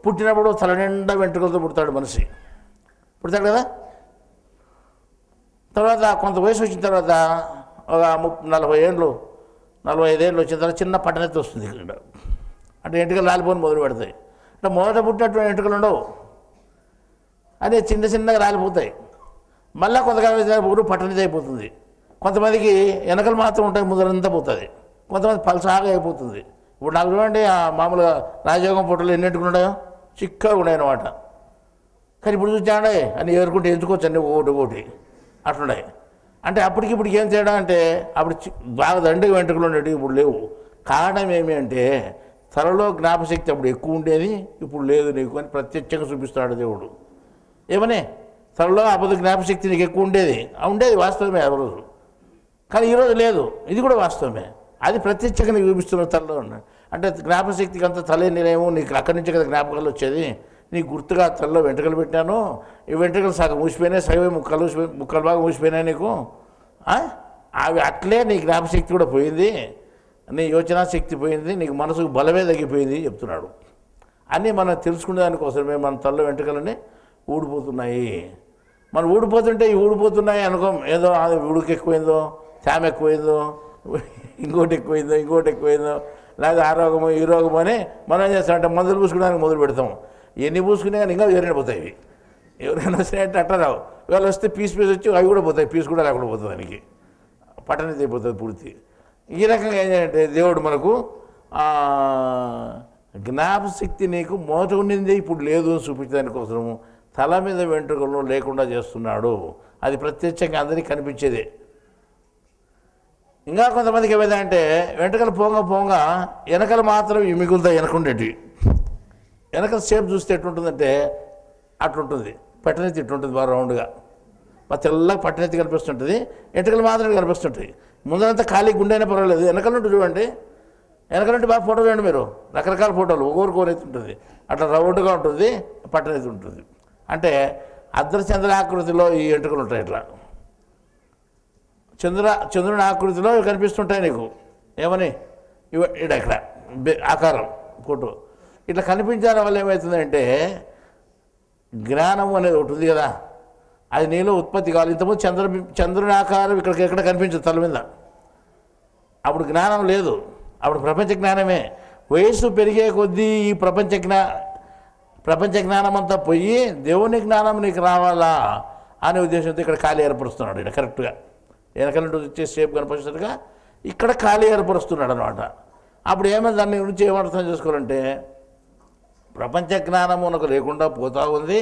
పుట్టినప్పుడు తల నిండా వెంట్రుకలతో పుడతాడు మనిషి, పుడతాడు కదా. తర్వాత కొంత వయసు వచ్చిన తర్వాత ఒక 40 ఏళ్ళు 45 ఏళ్ళు వచ్చిన తర్వాత చిన్న పట్టణెత్తి వస్తుంది ఇక్కడ. అంటే ఎంటుకలు రాలిపోని మొదలు పెడతాయి. అంటే మొదట పుట్టినటువంటి ఎంటుకలు ఉండవు, అదే చిన్నగా రాలిపోతాయి. మళ్ళీ కొంతకాలం ఊరు పట్టణిది అయిపోతుంది. కొంతమందికి వెనకలు మాత్రం ఉంటాయి, ముందరంతా పోతుంది. కొంతమంది పలసాగా అయిపోతుంది. ఇప్పుడు నాకు చూడండి, ఆ మామూలుగా రాజయోగం ఫోటోలు ఎన్నింటికి ఉన్నాయో చిక్కగా ఉన్నాయి అన్నమాట. కానీ ఇప్పుడు చూచాడే అని ఎవరుకుంటే ఎంచుకోవచ్చు అన్నీ ఒకటి అట్లున్నాయి. అంటే అప్పటికి ఇప్పటికి ఏం తేడా అంటే, అప్పుడు బాగా దండిగా వెంట్రుకలు ఉండేవి, ఇప్పుడు లేవు. కారణం ఏమి అంటే తలలో జ్ఞాపశక్తి అప్పుడు ఎక్కువ ఉండేది, ఇప్పుడు లేదు నీకు అని ప్రత్యక్షంగా చూపిస్తాడు దేవుడు. ఏమని తలలో అబద్ధ జ్ఞాపశక్తి నీకు ఎక్కువ ఉండేది వాస్తవమే ఆ రోజు, కానీ ఈరోజు లేదు. ఇది కూడా వాస్తవమే. అది ప్రత్యక్షంగా నీకు చూపిస్తున్న తలలో ఉన్నాయి. అంటే జ్ఞాపశక్తికి అంతా తలే నిలయము, నీకు అక్కడి నుంచి కదా జ్ఞాపకాలు వచ్చేది. నీకు గుర్తుగా తలలో వెంట్రుకలు పెట్టాను, ఈ వెంట్రుకలు సగం మూసిపోయినాయి, సగం ముక్కలు బాగా మూసిపోయినాయి నీకు. అవి అట్లే నీ జ్ఞాపశక్తి కూడా పోయింది, నీ యోచనా శక్తి పోయింది, నీకు మనసుకు బలమే తగ్గిపోయింది చెప్తున్నాడు. అన్నీ మనం తెలుసుకునే దానికోసమే మన తలలో వెంట్రుకలన్నీ ఊడిపోతున్నాయి. మనం ఊడిపోతుంటే ఈ ఊడిపోతున్నాయి అనుకో, ఏదో ఉడుకు ఎక్కువైందో, తేమ ఎక్కువైందో, ఇంకోటి ఎక్కువైందో, లేదా ఆ రోగము ఈ రోగము అని మనం ఏం చేస్తామంటే మందులు పూసుకోవడానికి మొదలు పెడతాం. ఎన్ని పూసుకునే కానీ ఇంకా ఎవరైనా పోతాయి. ఎవరైనా వస్తాయంటే అట్లా రావు. ఇవాళ వస్తే పీస్ వచ్చి అవి కూడా పోతాయి, పీస్ కూడా లేకుండా పోతుంది. దానికి పట్టణిది అయిపోతుంది పూర్తి. ఈ రకంగా ఏంటంటే దేవుడు మనకు జ్ఞాపశక్తి నీకు మొదట ఉండింది ఇప్పుడు లేదు అని చూపించడానికి కోసము తల మీద వెంట్రుకలు లేకుండా చేస్తున్నాడు. అది ప్రత్యక్షంగా అందరికీ కనిపించేదే. ఇంకా కొంతమందికి ఏమైందంటే వెంట్రుకలు పోంగ వెనకలు మాత్రం మిగులుతాయి, వెనకుండేటివి. వెనకల షేప్ చూస్తే ఎట్లుంటుందంటే అట్లుంటుంది, పట్టణెత్తి ఇట్లుంటుంది బాగా రౌండ్గా, మా తెల్లగా పట్టణెత్తి కనిపిస్తుంటుంది, వెంట్రుకలు మాత్రమే కనిపిస్తుంటాయి. ముందరంతా ఖాళీ గుండె అయినా పర్వాలేదు, వెనకల నుండి చూడండి, వెనకల నుండి బాగా ఫోటో చూడండి మీరు, రకరకాల ఫోటోలు ఒక్కొక్కరు ఉంటుంది, అట్లా రౌండ్గా ఉంటుంది, పట్టణెత్తి ఉంటుంది. అంటే అర్ధచంద్ర ఆకృతిలో ఈ వెంట్రుకలు ఉంటాయి. ఇట్లా చంద్రుని ఆకృతిలో కనిపిస్తుంటాయి నీకు. ఏమని ఇక్కడ ఆకారం ఫోటో ఇట్లా కనిపించడం వల్ల ఏమవుతుందంటే జ్ఞానం అనేది ఒకటి ఉంది కదా, అది నీలో ఉత్పత్తి కావాలి. ఇంతకుముందు చంద్రుని ఆకారం ఎక్కడ కనిపించదు తల మీద, అప్పుడు జ్ఞానం లేదు, అప్పుడు ప్రపంచ జ్ఞానమే. వయస్సు పెరిగే కొద్దీ ఈ ప్రపంచ జ్ఞానం అంతా పోయి దేవుని జ్ఞానం నీకు రావాలా అనే ఉద్దేశంతో ఇక్కడ ఖాళీ ఏర్పరుస్తున్నాడు. ఇక్కడ కరెక్ట్గా వెనకాల వచ్చే షేప్ కనిపిస్తున్నట్టుగా ఇక్కడ ఖాళీ ఏర్పరుస్తున్నాడు అనమాట. అప్పుడు ఏమైనా దాన్ని గురించి ఏమర్థం చేసుకోవాలంటే ప్రపంచ జ్ఞానం మనకు లేకుండా పోతూ ఉంది,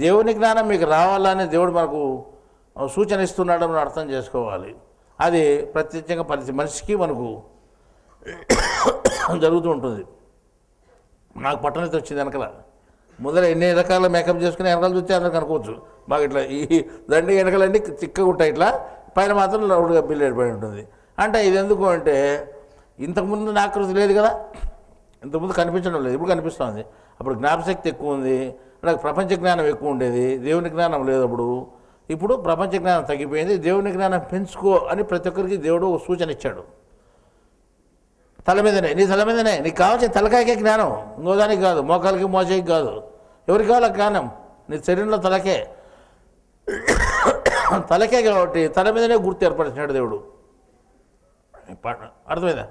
దేవుని జ్ఞానం మీకు రావాలని దేవుడు మనకు సూచన ఇస్తున్నాడు అని అర్థం చేసుకోవాలి. అది ప్రత్యేకంగా మనిషికి మనకు జరుగుతూ ఉంటుంది. నాకు పట్టణితి వచ్చింది వెనకాల, ముందర ఎన్ని రకాల మేకప్ చేసుకుని వెనకాల చూస్తే అందరికి అనుకోవచ్చు మాకు ఇట్లా ఈ దండి వెనకాలన్నీ చిక్కగా ఉంటాయి, ఇట్లా పైన మాత్రం రౌండ్గా బిల్లు ఏర్పడి ఉంటుంది. అంటే ఇది ఎందుకు అంటే ఇంతకుముందు ఆకృతి లేదు కదా, ఇంతకుముందు కనిపించడం లేదు, ఇప్పుడు కనిపిస్తుంది. అప్పుడు జ్ఞాపశక్తి ఎక్కువ ఉంది, నాకు ప్రపంచ జ్ఞానం ఎక్కువ ఉండేది, దేవుని జ్ఞానం లేదు అప్పుడు. ఇప్పుడు ప్రపంచ జ్ఞానం తగ్గిపోయింది, దేవుని జ్ఞానం పెంచుకో అని ప్రతి ఒక్కరికి దేవుడు సూచన ఇచ్చాడు. తల మీదనే, నీ తల మీదనే నీకు కావాల్సిన తలకాయకే జ్ఞానం, ఇంకోదానికి కాదు, మోకాలకి మోచేకి కాదు. ఎవరికి కావాలి జ్ఞానం? నీ శరీరంలో తలకే కాబట్టి తల మీదనే గుర్తు ఏర్పరిచినాడు దేవుడు. అర్థమైందా?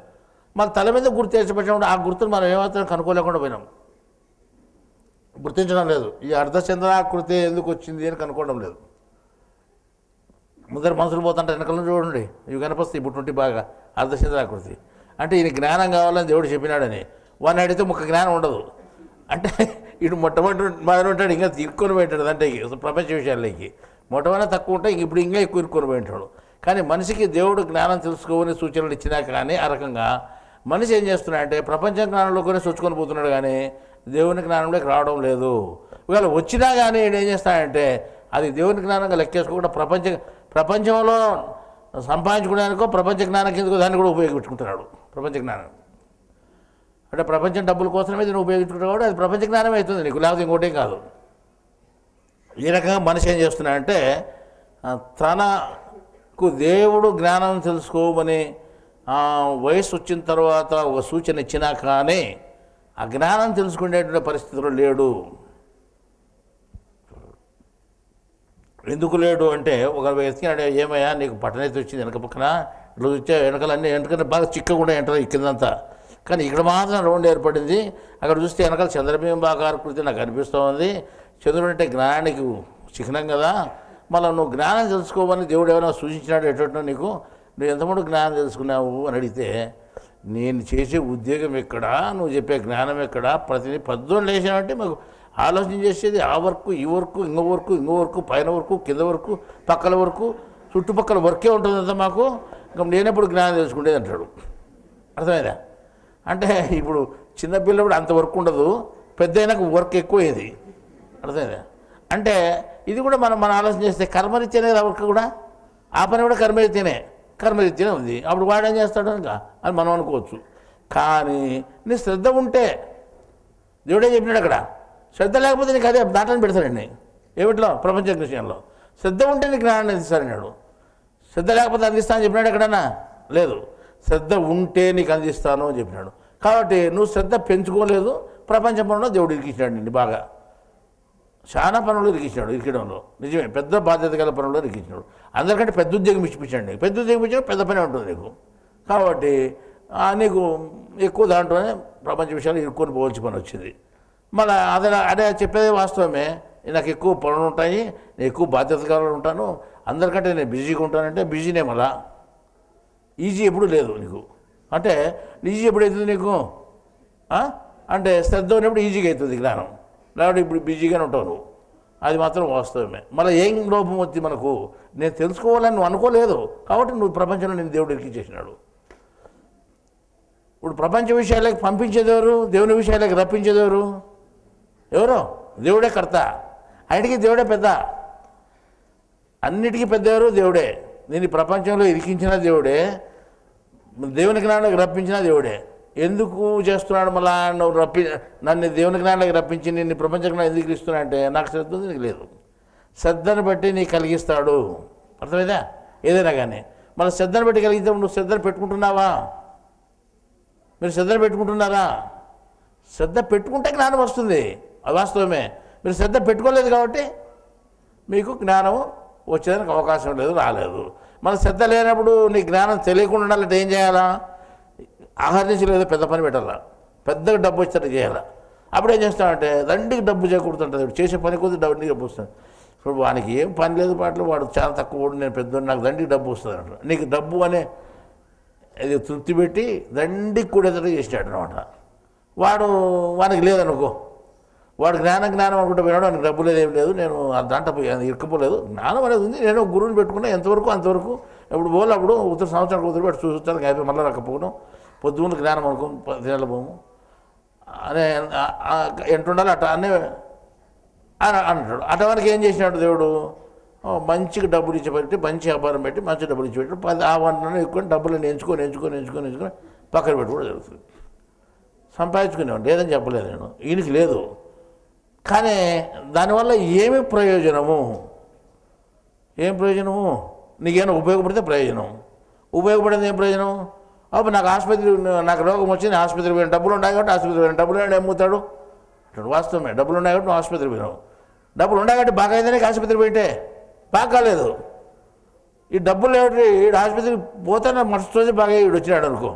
మాకు తల మీద గుర్తు ఏర్పరిచినప్పుడు ఆ గుర్తును మనం ఏమాత్రం కనుక్కోలేకుండా పోయినాం, గుర్తించడం లేదు. ఈ అర్ధచంద్రాకృతి ఎందుకు వచ్చింది అని కనుక్కోవడం లేదు. ముందర మనుషులు పోతుంటే వెనకాల చూడండి, ఇవి కనిపిస్తాయి ఇప్పుడు బాగా అర్ధచంద్రాకృతి. అంటే ఈయన జ్ఞానం కావాలని దేవుడు చెప్పినాడని వాడిని అడిగితే ఒక జ్ఞానం ఉండదు. అంటే ఇటు మొట్టమొదటి మొదలు ఉంటాడు, ఇంకా ఇరుక్కొని పోయింటాడు. అంటే ప్రపంచ విషయాల్లోకి మొట్టమొదటి తక్కువ ఉంటే ఇప్పుడు ఇంకా ఎక్కువ ఇరుక్కొని పోయింటాడు. కానీ మనిషికి దేవుడు జ్ఞానం తెలుసుకోని సూచనలు ఇచ్చినా కానీ ఆ రకంగా మనిషి ఏం చేస్తున్నాడంటే ప్రపంచ జ్ఞానంలో కూడా చొచ్చుకొని పోతున్నాడు, కానీ దేవుని జ్ఞానంలోకి రావడం లేదు. ఒకవేళ వచ్చినా కానీ ఏం చేస్తాడంటే అది దేవుని జ్ఞానంగా లెక్కేసుకోకుండా ప్రపంచంలో సంపాదించుకోవడానికో ప్రపంచ జ్ఞానం కిందకో దాన్ని కూడా ఉపయోగించుకుంటున్నాడు. ప్రపంచ జ్ఞానం అంటే ప్రపంచం డబ్బుల కోసమే దీన్ని ఉపయోగించుకుంటాడు కాబట్టి అది ప్రపంచ జ్ఞానం అవుతుంది నీకు, లేకపోతే ఇంకోటేం కాదు. ఈ రకంగా మనిషి ఏం చేస్తున్నాడంటే తనకు దేవుడు జ్ఞానం తెలుసుకోమని వయసు వచ్చిన తర్వాత ఒక సూచన ఇచ్చినా కానీ ఆ జ్ఞానం తెలుసుకునేటువంటి పరిస్థితిలో లేడు. ఎందుకు లేడు అంటే ఒక వ్యక్తి అంటే ఏమయ్యా నీకు పట్టణైతే వచ్చింది వెనక పక్కన ఇట్లా వచ్చే వెనకాలన్నీ వెనకనే బాగా చిక్కగా ఉండే ఎంటర్ కిందంతా, కానీ ఇక్కడ మాత్రం రౌండ్ ఏర్పడింది. అక్కడ చూస్తే వెనకాల చంద్రబింబాకార కృతి నాకు అనిపిస్తూ ఉంది. చంద్రుడు అంటే జ్ఞానానికి చిహ్నం కదా, మళ్ళీ నువ్వు జ్ఞానం తెలుసుకోవాలని దేవుడు ఏమైనా సూచించినాడు ఎటో నీకు, నువ్వు ఎంతమంది జ్ఞానం తెలుసుకున్నావు అని అడిగితే, నేను చేసే ఉద్యోగం ఎక్కడా, నువ్వు చెప్పే జ్ఞానం ఎక్కడా, పొద్దున్న లేచానంటే మాకు ఆలోచన చేసేది ఆ వర్క్ ఈ వర్క్ ఇంకో వర్క్ పైన వర్క్ కింద వర్క్ పక్కల వర్క్ చుట్టుపక్కల వర్కే ఉంటుందంతా మాకు, ఇంకా నేనెప్పుడు జ్ఞానం తెలుసుకుంటేది అంటాడు. అర్థమైందా? అంటే ఇప్పుడు చిన్నపిల్లప్పుడు అంత వర్క్ ఉండదు, పెద్ద అయినాక వర్క్ ఎక్కువయ్యేది. అర్థమైందా? అంటే ఇది కూడా మన ఆలోచన చేస్తే కర్మరీత్యానే వర్క్ కూడా, ఆ పని కూడా కర్మరీత్యానే ఉంది. అప్పుడు వాడు ఏం చేస్తాడు ఇంకా అని మనం అనుకోవచ్చు. కానీ నీ శ్రద్ధ ఉంటే, దేవుడే చెప్పినాడు అక్కడ, శ్రద్ధ లేకపోతే నీకు అదే దాంట్లోనే పెడతాడండి. ఏమిట్లో? ప్రపంచ విషయంలో శ్రద్ధ ఉంటే నీకు జ్ఞానాన్ని అందిస్తాడన్నాడు. శ్రద్ధ లేకపోతే అందిస్తానని చెప్పినాడు ఎక్కడన్నా? లేదు. శ్రద్ధ ఉంటే నీకు అందిస్తాను అని చెప్పినాడు. కాబట్టి నువ్వు శ్రద్ధ పెంచుకోలేదు, ప్రపంచ పనుల్లో దేవుడు ఇరికించినాడు నిన్ను బాగా. చాలా పనులు ఇరికించడంలో నిజమే, పెద్ద బాధ్యత గల పనుల్లో ఇరికించినాడు. అందరికంటే పెద్ద ఉద్యోగం ఇచ్చిపించండి, పెద్ద ఉద్యోగం ఇచ్చిన పెద్ద పని ఉంటుంది నీకు. కాబట్టి నీకు ఎక్కువ దాంట్లోనే ప్రపంచ విషయాలు ఇరుక్కొని పోవాల్సి పని వచ్చింది. మళ్ళీ అదే చెప్పేది వాస్తవమే, నాకు ఎక్కువ పనులు ఉంటాయి, నేను ఎక్కువ బాధ్యతగా ఉంటాను, అందరికంటే నేను బిజీగా ఉంటానంటే బిజీనే. మళ్ళా ఈజీ ఎప్పుడు లేదు నీకు. అంటే ఈజీ ఎప్పుడు అవుతుంది నీకు అంటే శ్రద్ధ ఉన్నప్పుడు ఈజీగా అవుతుంది జ్ఞానం, లేకపోతే ఇప్పుడు బిజీగానే ఉంటావు నువ్వు. అది మాత్రం వాస్తవమే. మళ్ళీ ఏం లోపం వచ్చి మనకు, నేను తెలుసుకోవాలని నువ్వు అనుకోలేదు కాబట్టి నువ్వు ప్రపంచంలో నేను దేవుడు ఎక్కించేసినాడు. ఇప్పుడు ప్రపంచ విషయాలకు పంపించేది ఎవరు? దేవుని విషయాలకు రప్పించేది ఎవరు? దేవుడే కర్త. అన్నిటికీ దేవుడే పెద్ద, అన్నిటికీ పెద్ద ఎవరు? దేవుడే. నేను ఈ ప్రపంచంలో ఇరికించిన దేవుడే, దేవుని జ్ఞానానికి రప్పించిన దేవుడే. ఎందుకు చేస్తున్నాడు మళ్ళా నువ్వు నన్ను దేవుని జ్ఞానానికి రప్పించి నిన్ను ప్రపంచ జ్ఞానం ఎందుకు ఇస్తున్నా అంటే, నాకు శ్రద్ధ ఉంది, నీకు లేదు. శ్రద్ధను బట్టి నీకు కలిగిస్తాడు. అర్థమైందా? ఏదైనా కానీ మళ్ళీ శ్రద్ధను బట్టి కలిగితే నువ్వు శ్రద్ధను పెట్టుకుంటున్నావా? మీరు శ్రద్ధను పెట్టుకుంటున్నారా? శ్రద్ధ పెట్టుకుంటే జ్ఞానం వస్తుంది, అది వాస్తవమే. మీరు శ్రద్ధ పెట్టుకోలేదు కాబట్టి మీకు జ్ఞానం వచ్చేదానికి అవకాశం లేదు, రాలేదు. మన శ్రద్ధ లేనప్పుడు నీ జ్ఞానం తెలియకుండా ఉండాలంటే ఏం చేయాలా? ఆహరించలేదు, పెద్ద పని పెట్టాలా, పెద్దగా డబ్బు వచ్చేటట్టు చేయాలా. అప్పుడు ఏం చేస్తామంటే దండికి డబ్బు చేకూడుతుంటుంది, చేసే పని కొద్ది దండికి డబ్బు వస్తుంది. ఇప్పుడు వానికి ఏం పని లేదు పాటలు, వాడు చాలా తక్కువ, నేను పెద్ద, నాకు దండికి డబ్బు వస్తుంది అంట. నీకు డబ్బు అనే అది తృప్తి పెట్టి దండికి కూడేటట్టు చేసినాడు అనమాట. వానికి లేదనుకో, వాడు జ్ఞానం అనుకుంటూ పోయినాడు, వానికి డబ్బు లేదు, ఏం లేదు, నేను దాంట్లో ఇరుక్కుపోలేదు. జ్ఞానం అనేది ఉంది, నేను గురువుని పెట్టుకున్నా, ఎంతవరకు అంతవరకు. ఎప్పుడు పోలే అప్పుడు సంవత్సరానికి కుదిరి పెట్టి చూస్తాను, అయిపోయి మళ్ళీ రాకపోవడం, పొద్దున్న జ్ఞానం అనుకో తినాలి పోము అనే ఎంటుండాలి అట్లా అనే అంటాడు. అటవానికి ఏం చేసినాడు దేవుడు? మంచిగా డబ్బులు ఇచ్చిపెట్టి, మంచి వ్యాపారం పెట్టి, మంచి డబ్బులు ఇచ్చిపెట్టి, 10 ఆవరణను ఎక్కువ డబ్బులను ఎంచుకొని పక్కన పెట్టి కూడా జరుగుతుంది. సంపాదించుకునేవాడు, లేదని చెప్పలేదు నేను, ఈయనకి లేదు. కానీ దానివల్ల ఏమి ప్రయోజనము? నీకేమైనా ఉపయోగపడితే ప్రయోజనం. ఉపయోగపడింది ఏం ప్రయోజనం? అప్పుడు నాకు రోగం వచ్చింది, ఆసుపత్రికి పోయిన డబ్బులు ఉన్నాయి కాబట్టి ఆసుపత్రికి పోయిన డబ్బులు ఏమవుతాడు? వాస్తవమే, డబ్బులు ఉన్నాయి కాబట్టి నువ్వు ఆసుపత్రికి పోయినావు. డబ్బులు ఉన్నాయి కాబట్టి బాగా అయిందని ఆసుపత్రికి పోయింటే బాగా కాలేదు. ఈ డబ్బులు ఏమిటి? ఆసుపత్రికి పోతే మరుసటి రోజు బాగా ఈడు వచ్చినాడు అనుకో,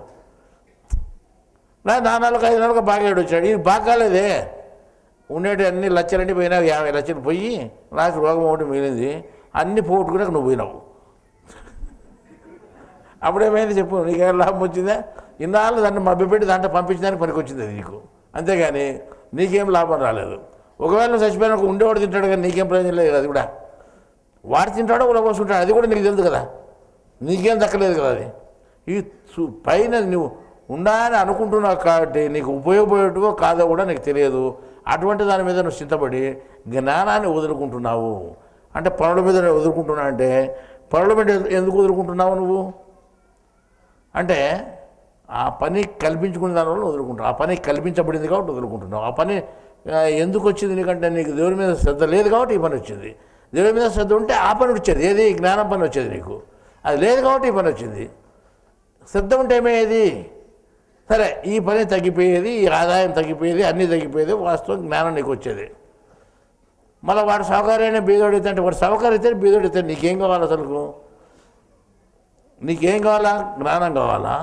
4 నెలలకు 5 నెలలకు బాగా ఈడు వచ్చాడు, ఇది బాగా కాలేదే. ఉండేటి అన్ని లక్షలన్నీ పోయినావు, 50 లక్షలు పోయి లాస్ట్ రోగం ఒకటి మిగిలింది, అన్నీ పోగొట్టుకున్నాక నువ్వు పోయినావు. అప్పుడేమైంది చెప్పు? నీకేమైనా లాభం వచ్చిందా? ఇన్నాళ్ళు దాన్ని మభ్యపెట్టి దాంట్లో పంపించడానికి పనికి వచ్చింది అది నీకు, అంతేగాని నీకేం లాభం రాలేదు. ఒకవేళ నువ్వు చచ్చిపోయినా ఉండేవాడు తింటాడు, కానీ నీకేం ప్రయోజనం లేదు. అది కూడా వాడు తింటాడో కూడా పోసుకుంటాడు, అది కూడా నీకు తెలుసు కదా, నీకేం దక్కలేదు కదా. అది ఈ పైన నువ్వు ఉండాలని అనుకుంటున్నావు కాబట్టి నీకు ఉపయోగపడేటో కాదో కూడా నీకు తెలియదు. అటువంటి దాని మీద నువ్వు చింతపడి జ్ఞానాన్ని వదులుకుంటున్నావు. అంటే పనుల మీద వదులుకుంటున్నావు అంటే, పనుల మీద ఎందుకు వదులుకుంటున్నావు నువ్వు అంటే, ఆ పని కల్పించుకునే దానివల్ల వదులుకుంటావు. ఆ పని కల్పించబడింది కాబట్టి వదులుకుంటున్నావు. ఆ పని ఎందుకు వచ్చింది నీకంటే, నీకు దేవుని మీద శ్రద్ధ లేదు కాబట్టి ఈ పని వచ్చింది. దేవుని మీద శ్రద్ధ ఉంటే ఆ పని వచ్చేది, ఏది? జ్ఞానం పని వచ్చేది. నీకు అది లేదు కాబట్టి ఈ పని వచ్చింది. శ్రద్ధ ఉంటే ఏమయ్యేది? సరే, ఈ పని తగ్గిపోయేది, ఈ ఆదాయం తగ్గిపోయేది, అన్నీ తగ్గిపోయేది, వాస్తవం జ్ఞానం నీకు వచ్చేది. మళ్ళీ వాడు సౌకర్యాన్ని బీదోడితే అంటే, వాడు సౌకర్యతే బీదోడితే నీకేం కావాలి? అసలు నీకేం కావాలా? జ్ఞానం కావాలా?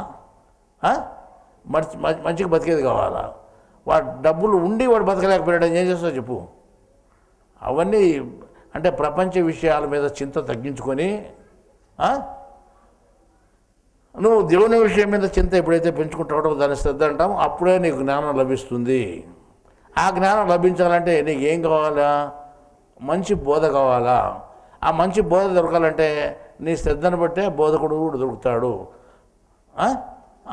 మంచిగా బతికేది కావాలా? వాడు డబ్బులు ఉండి వాడు బతకలేకపోయాడు, ఏం చేస్తావు చెప్పు? అవన్నీ అంటే ప్రపంచ విషయాల మీద చింత తగ్గించుకొని నువ్వు దేవుని విషయం మీద చింత ఎప్పుడైతే పెంచుకుంటావో దాని శ్రద్ధ అంటాం, అప్పుడే నీకు జ్ఞానం లభిస్తుంది. ఆ జ్ఞానం లభించాలంటే నీకు ఏం కావాలా? మంచి బోధ కావాలా? ఆ మంచి బోధ దొరకాలంటే నీ శ్రద్ధను బట్టే బోధకుడు కూడా దొరుకుతాడు.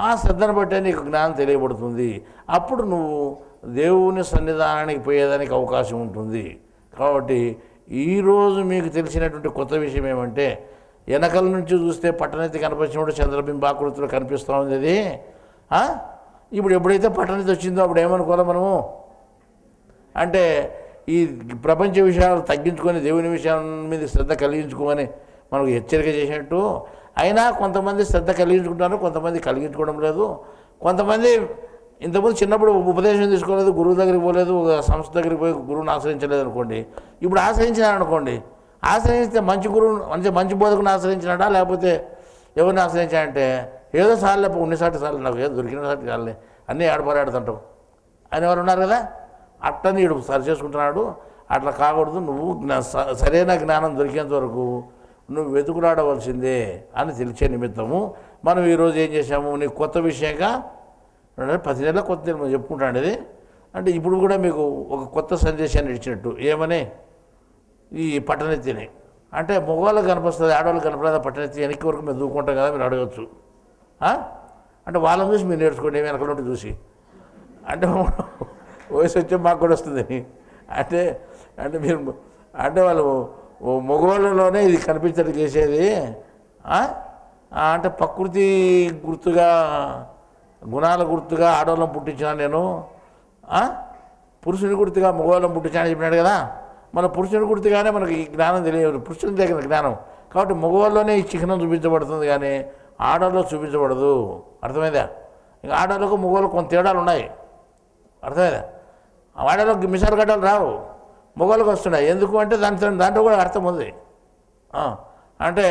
ఆ శ్రద్ధను బట్టే నీకు జ్ఞానం తెలియబడుతుంది. అప్పుడు నువ్వు దేవుని సన్నిధానానికి పోయేదానికి అవకాశం ఉంటుంది. కాబట్టి ఈరోజు మీకు తెలిసినటువంటి కొత్త విషయం ఏమంటే, వెనకల నుంచి చూస్తే పట్టణెత్తి కనిపించినప్పుడు చంద్రబింబాకృతిలో కనిపిస్తూ ఉంది అది. ఇప్పుడు ఎప్పుడైతే పట్టణెత్తి వచ్చిందో అప్పుడు ఏమనుకోవాలి మనము అంటే, ఈ ప్రపంచ విషయాలు తగ్గించుకొని దేవుని విషయం మీద శ్రద్ధ కలిగించుకోమని మనకు హెచ్చరిక చేసినట్టు. అయినా కొంతమంది శ్రద్ధ కలిగించుకుంటారు, కొంతమంది కలిగించుకోవడం లేదు. కొంతమంది ఇంతకుముందు చిన్నప్పుడు ఉపదేశం తీసుకోలేదు, గురువు దగ్గరికి పోలేదు, ఒక సంస్థ దగ్గరికి పోయి గురువుని ఆశ్రయించలేదు అనుకోండి. ఇప్పుడు ఆశ్రయించినారనుకోండి, ఆశ్రయిస్తే మంచి గురువు మంచి బోధకుని ఆశ్రయించినాడా లేకపోతే ఎవరిని ఆశ్రయించాడంటే ఏదో సార్లు ఉన్నసాటి సార్లు నాకు ఏదో దొరికిన సాటి సార్లే అన్నీ ఆడపరాడుతుంటావు అని ఎవరు ఉన్నారు కదా. అట్టని వీడు సరి చేసుకుంటున్నాడు. అట్లా కాకూడదు. నువ్వు సరైన జ్ఞానం దొరికేంత వరకు నువ్వు వెతుకులాడవలసిందే అని తెలిసే నిమిత్తము మనం ఈరోజు ఏం చేసాము, నీకు కొత్త విషయంగా ప్రతి నెల కొత్త మనం చెప్పుకుంటాను. ఇది అంటే ఇప్పుడు కూడా మీకు ఒక కొత్త సందేశాన్ని ఇచ్చినట్టు. ఏమని? ఈ పట్టణెత్తిని అంటే మగవాళ్ళకి కనిపిస్తుంది, ఆడవాళ్ళకి కనపడదా పట్టణెత్తి? వెనక్కి వరకు మేము దూకుంటాం కదా, మీరు అడగచ్చు. అంటే వాళ్ళని చూసి మీరు నేర్చుకోండి, వెనకలో చూసి. అంటే వయసు వచ్చే మాకు కూడా వస్తుంది. అంటే అంటే మీరు అంటే వాళ్ళు మగవాళ్ళలోనే ఇది కనిపించడం చేసేది. అంటే ప్రకృతి గుర్తుగా, గుణాల గుర్తుగా ఆడవాళ్ళని పుట్టించిన నేను, పురుషుని గుర్తుగా మగవాళ్ళని పుట్టించానని చెప్పినాడు కదా. మన పురుషుని గుర్తుగానే మనకి ఈ జ్ఞానం తెలియదు, పురుషుని దగ్గర జ్ఞానం. కాబట్టి మగవాళ్ళలోనే ఈ చిహ్నం చూపించబడుతుంది కానీ ఆడవాళ్ళలో చూపించబడదు. అర్థమైందా? ఇంకా ఆడవాళ్ళకు మగవాళ్ళకు కొంత తేడాలు ఉన్నాయి. అర్థమైందా? ఆడవాళ్ళకి మిసాలు గడ్డలు రావు, మగవాళ్ళకి వస్తున్నాయి. ఎందుకు అంటే దాంట్లో కూడా అర్థం ఉంది. అంటే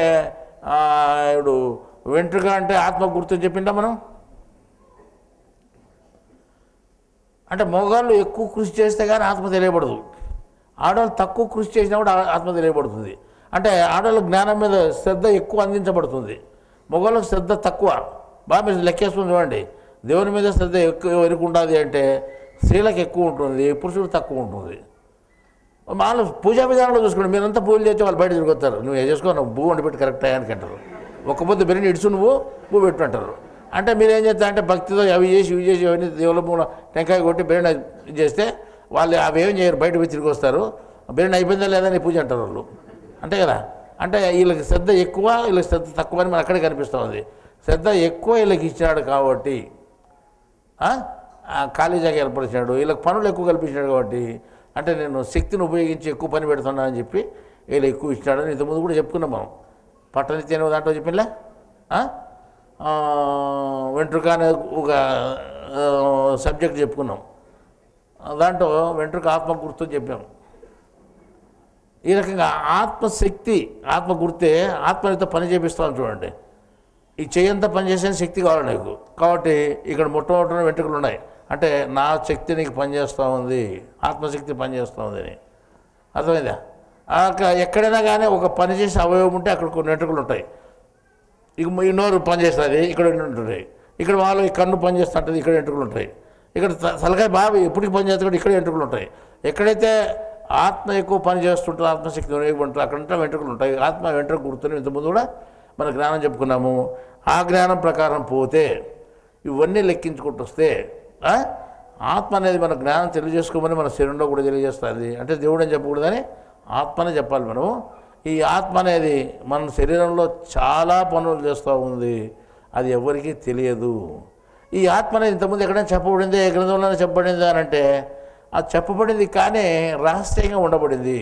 ఇప్పుడు వెంట్రుక అంటే ఆత్మ గుర్తు చెప్పిందా మనం. అంటే మగవాళ్ళు ఎక్కువ కృషి చేస్తే కానీ ఆత్మ తెలియబడదు, ఆడవాళ్ళు తక్కువ కృషి చేసినా కూడా ఆత్మ తెలియబడుతుంది. అంటే ఆడవాళ్ళ జ్ఞానం మీద శ్రద్ధ ఎక్కువ అందించబడుతుంది, మగవాళ్ళకి శ్రద్ధ తక్కువ. బాగా మీరు లెక్కేసుకుని చూడండి, దేవుని మీద శ్రద్ధ ఎక్కువ ఎవరికి ఉంటుంది అంటే స్త్రీలకు ఎక్కువ ఉంటుంది, పురుషులకు తక్కువ ఉంటుంది. వాళ్ళు పూజా విధానంలో చూసుకోండి, మీరంతా పూజలు చేస్తే వాళ్ళు బయట తిరిగొస్తారు. నువ్వు చేసుకో, నువ్వు భూ వండి పెట్టి కరెక్ట్ అయ్యానికి అంటారు. ఒక్క పొద్దు బిర్యానీ ఇడుచు నువ్వు భూ పెట్టు అంటారు. అంటే మీరేం చేస్తారంటే భక్తితో అవి చేసి ఇవి చేసి అవన్నీ దేవుల మూల టెంకాయ కొట్టి బిర్యానీ చేస్తే వాళ్ళు అవి ఏం చేయరు, బయట పోయి తిరిగి వస్తారు. బిర్యానీ అయిపోయిందా లేదా నీ పూజ అంటారు వాళ్ళు. అంతే కదా. అంటే వీళ్ళకి శ్రద్ధ ఎక్కువ, వీళ్ళకి శ్రద్ధ తక్కువ అని మన అక్కడే కనిపిస్తుంది. శ్రద్ధ ఎక్కువ వీళ్ళకి ఇచ్చినాడు కాబట్టి ఖాళీ జాగా ఏర్పరిచినాడు, వీళ్ళకి పనులు ఎక్కువ కల్పించినాడు కాబట్టి, అంటే నేను శక్తిని ఉపయోగించి ఎక్కువ పని పెడుతున్నా అని చెప్పి వీళ్ళు ఎక్కువ ఇచ్చినాడని ఇంతకుముందు కూడా చెప్పుకున్నాం మనం. పట్టణిత్య అనే దాంట్లో చెప్పిందా, వెంట్రుక అనే ఒక సబ్జెక్ట్ చెప్పుకున్నాం. దాంట్లో వెంట్రుక ఆత్మ గుర్తు అని చెప్పాము. ఈ రకంగా ఆత్మశక్తి, ఆత్మ గుర్తే ఆత్మనితో పని చేపిస్తాను చూడండి. ఈ చెయ్యంతా పనిచేసే శక్తి కావాలి నీకు. కాబట్టి ఇక్కడ మొట్టమొదటి వెంట్రుకలు ఉన్నాయి. అంటే నా శక్తి నీకు పనిచేస్తూ ఉంది, ఆత్మశక్తి పనిచేస్తూ ఉంది అని. అర్థమైందా? ఎక్కడైనా కానీ ఒక పని చేసే అవయవం ఉంటే అక్కడ కొన్ని వెంట్రుకలు ఉంటాయి. ఇక ఈ నోరు పనిచేస్తుంది, ఇక్కడ ఉంటుంది. ఇక్కడ వాళ్ళు ఈ కన్ను పనిచేస్తుంటుంది, ఇక్కడ వెంట్రుకలు ఉంటాయి. ఇక్కడ తలకాయ బాగా ఎప్పటికి పనిచేస్తుంది, ఇక్కడ వెంట్రుకలు ఉంటాయి. ఎక్కడైతే ఆత్మ ఎక్కువ పని చేస్తుంటుందో, ఆత్మశక్తి ఉంటుంది, అక్కడ వెంట్రుకలు ఉంటాయి. ఆత్మ వెంట్రుక గుర్తుని ఇంతకుముందు కూడా మన జ్ఞానం చెప్పుకున్నాము. ఆ జ్ఞానం ప్రకారం పోతే ఇవన్నీ లెక్కించుకుంటూ వస్తే ఆత్మ అనేది మన జ్ఞానం తెలియజేసుకోమని మన శరీరంలో కూడా తెలియజేస్తుంది. అంటే దేవుడు అని చెప్పకూడదని ఆత్మనే చెప్పాలి మనము. ఈ ఆత్మ అనేది మన శరీరంలో చాలా పనులు చేస్తూ ఉంది, అది ఎవరికీ తెలియదు. ఈ ఆత్మ అనేది ఇంతకుముందు ఎక్కడైనా చెప్పబడింది, ఏ గ్రంథంలోనే చెప్పబడింది అని అంటే అది చెప్పబడింది కానీ రహస్యంగా ఉండబడింది.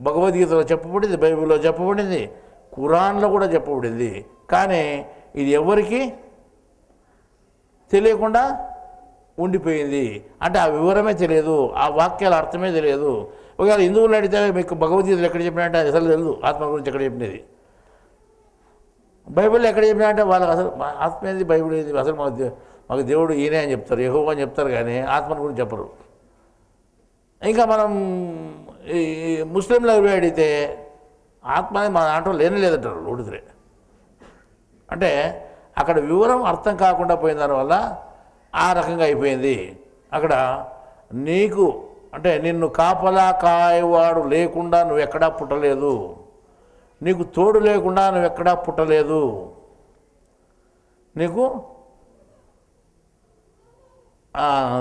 భగవద్గీతలో చెప్పబడింది, బైబిల్లో చెప్పబడింది, ఖురాన్లో కూడా చెప్పబడింది. కానీ ఇది ఎవరికి తెలియకుండా ఉండిపోయింది. అంటే ఆ వివరమే తెలియదు, ఆ వాక్యాల అర్థమే తెలియదు. ఒకవేళ హిందువులు అడిగితే మీకు భగవద్గీతలు ఎక్కడ చెప్పినట్టే అది అసలు తెలియదు, ఆత్మ గురించి ఎక్కడ చెప్పినది. బైబిల్లో ఎక్కడ చెప్పినా అంటే వాళ్ళకి అసలు ఆత్మ ఏది, బైబిల్ ఏది, అసలు మాకు దేవుడు ఈయనే అని చెప్తారు, యెహోవా అని చెప్తారు కానీ ఆత్మను గురించి చెప్పరు. ఇంకా మనం ఈ ముస్లింలు అవి అడిగితే ఆత్మ అనేది మన దాంట్లో లేనే లేదంటారు ఊడిదిరే. అంటే అక్కడ వివరం అర్థం కాకుండా పోయిన దానివల్ల ఆ రకంగా అయిపోయింది. అక్కడ నీకు అంటే నిన్ను కాపలా కాయవాడు లేకుండా నువ్వు ఎక్కడా పుట్టలేదు, నీకు తోడు లేకుండా నువ్వు ఎక్కడా పుట్టలేదు, నీకు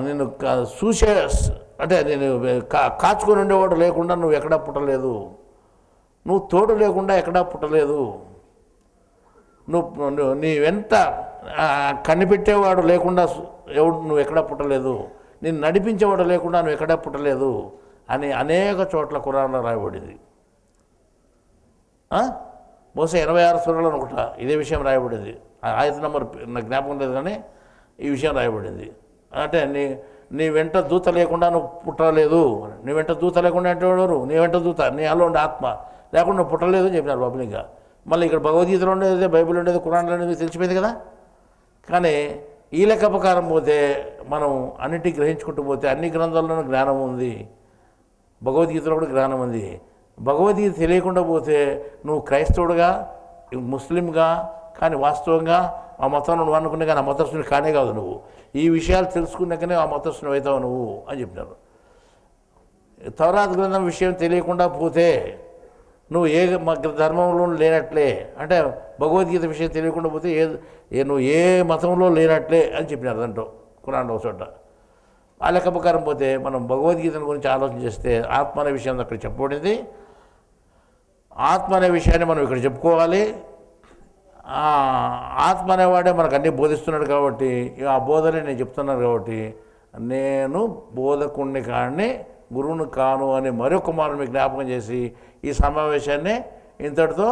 నిన్ను చూసే అంటే నేను కాచుకొని ఉండేవాడు లేకుండా నువ్వు ఎక్కడా పుట్టలేదు, నువ్వు తోడు లేకుండా ఎక్కడా పుట్టలేదు, నీ వెంట కనిపెట్టేవాడు లేకుండా నువ్వు ఎక్కడా పుట్టలేదు, నేను నడిపించేవాడు లేకుండా నువ్వు ఎక్కడా పుట్టలేదు అని అనేక చోట్ల ఖురాన్లో రాయబడింది. బహుశా 26 సూరాలు అనుకుంటా ఇదే విషయం రాయబడింది. ఆయత నంబర్ నాకు జ్ఞాపకం లేదు కానీ ఈ విషయం రాయబడింది. అంటే నీ వెంట దూత లేకుండా నువ్వు పుట్టలేదు, నీ వెంట దూత లేకుండా అంటే ఎవరు, నీ వెంట దూత నీ అలో ఉండే ఆత్మ లేకుండా నువ్వు పుట్టలేదు అని చెప్పినారు పబ్లిక్గా. మళ్ళీ ఇక్కడ భగవద్గీతలో ఉండేది, బైబిల్ ఉండేది, ఖురాన్లో ఉండేది తెలిసిపోయింది కదా. కానీ ఈ లెక్క ప్రకారం పోతే మనం అన్నిటికీ గ్రహించుకుంటూ పోతే అన్ని గ్రంథాల్లోనూ జ్ఞానం ఉంది, భగవద్గీతలో కూడా జ్ఞానం ఉంది. భగవద్గీత తెలియకుండా పోతే నువ్వు క్రైస్తవుడుగా ముస్లింగా కానీ వాస్తవంగా ఆ మతంలో నువ్వు అనుకునే కానీ ఆ మతస్థుని కానే కాదు నువ్వు. ఈ విషయాలు తెలుసుకున్నాకనే ఆ మతస్థుని అవుతావు నువ్వు అని చెప్పినారు. తౌరాత్ గ్రంథం విషయం తెలియకుండా పోతే నువ్వు ఏ ధర్మంలో లేనట్లే, అంటే భగవద్గీత విషయం తెలియకుండా పోతే నువ్వు ఏ మతంలో లేనట్లే అని చెప్పినారు దాంట్లో ఖురాన్లో చోట. ఆ లెక్క ప్రకారం పోతే మనం భగవద్గీత గురించి ఆలోచన చేస్తే ఆత్మ అనే విషయం అక్కడ చెప్పబడింది. ఆత్మ అనే విషయాన్ని మనం ఇక్కడ చెప్పుకోవాలి. ఆత్మ అనేవాడే మనకు అన్నీ బోధిస్తున్నాడు కాబట్టి ఆ బోధనే నేను చెప్తున్నాను కాబట్టి నేను బోధకుణ్ణి కాని గురువుని కాను అని మరొక మారు మీకు జ్ఞాపకం చేసి ఈ సమావేశాన్ని ఇంతటితో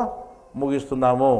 ముగిస్తున్నాము.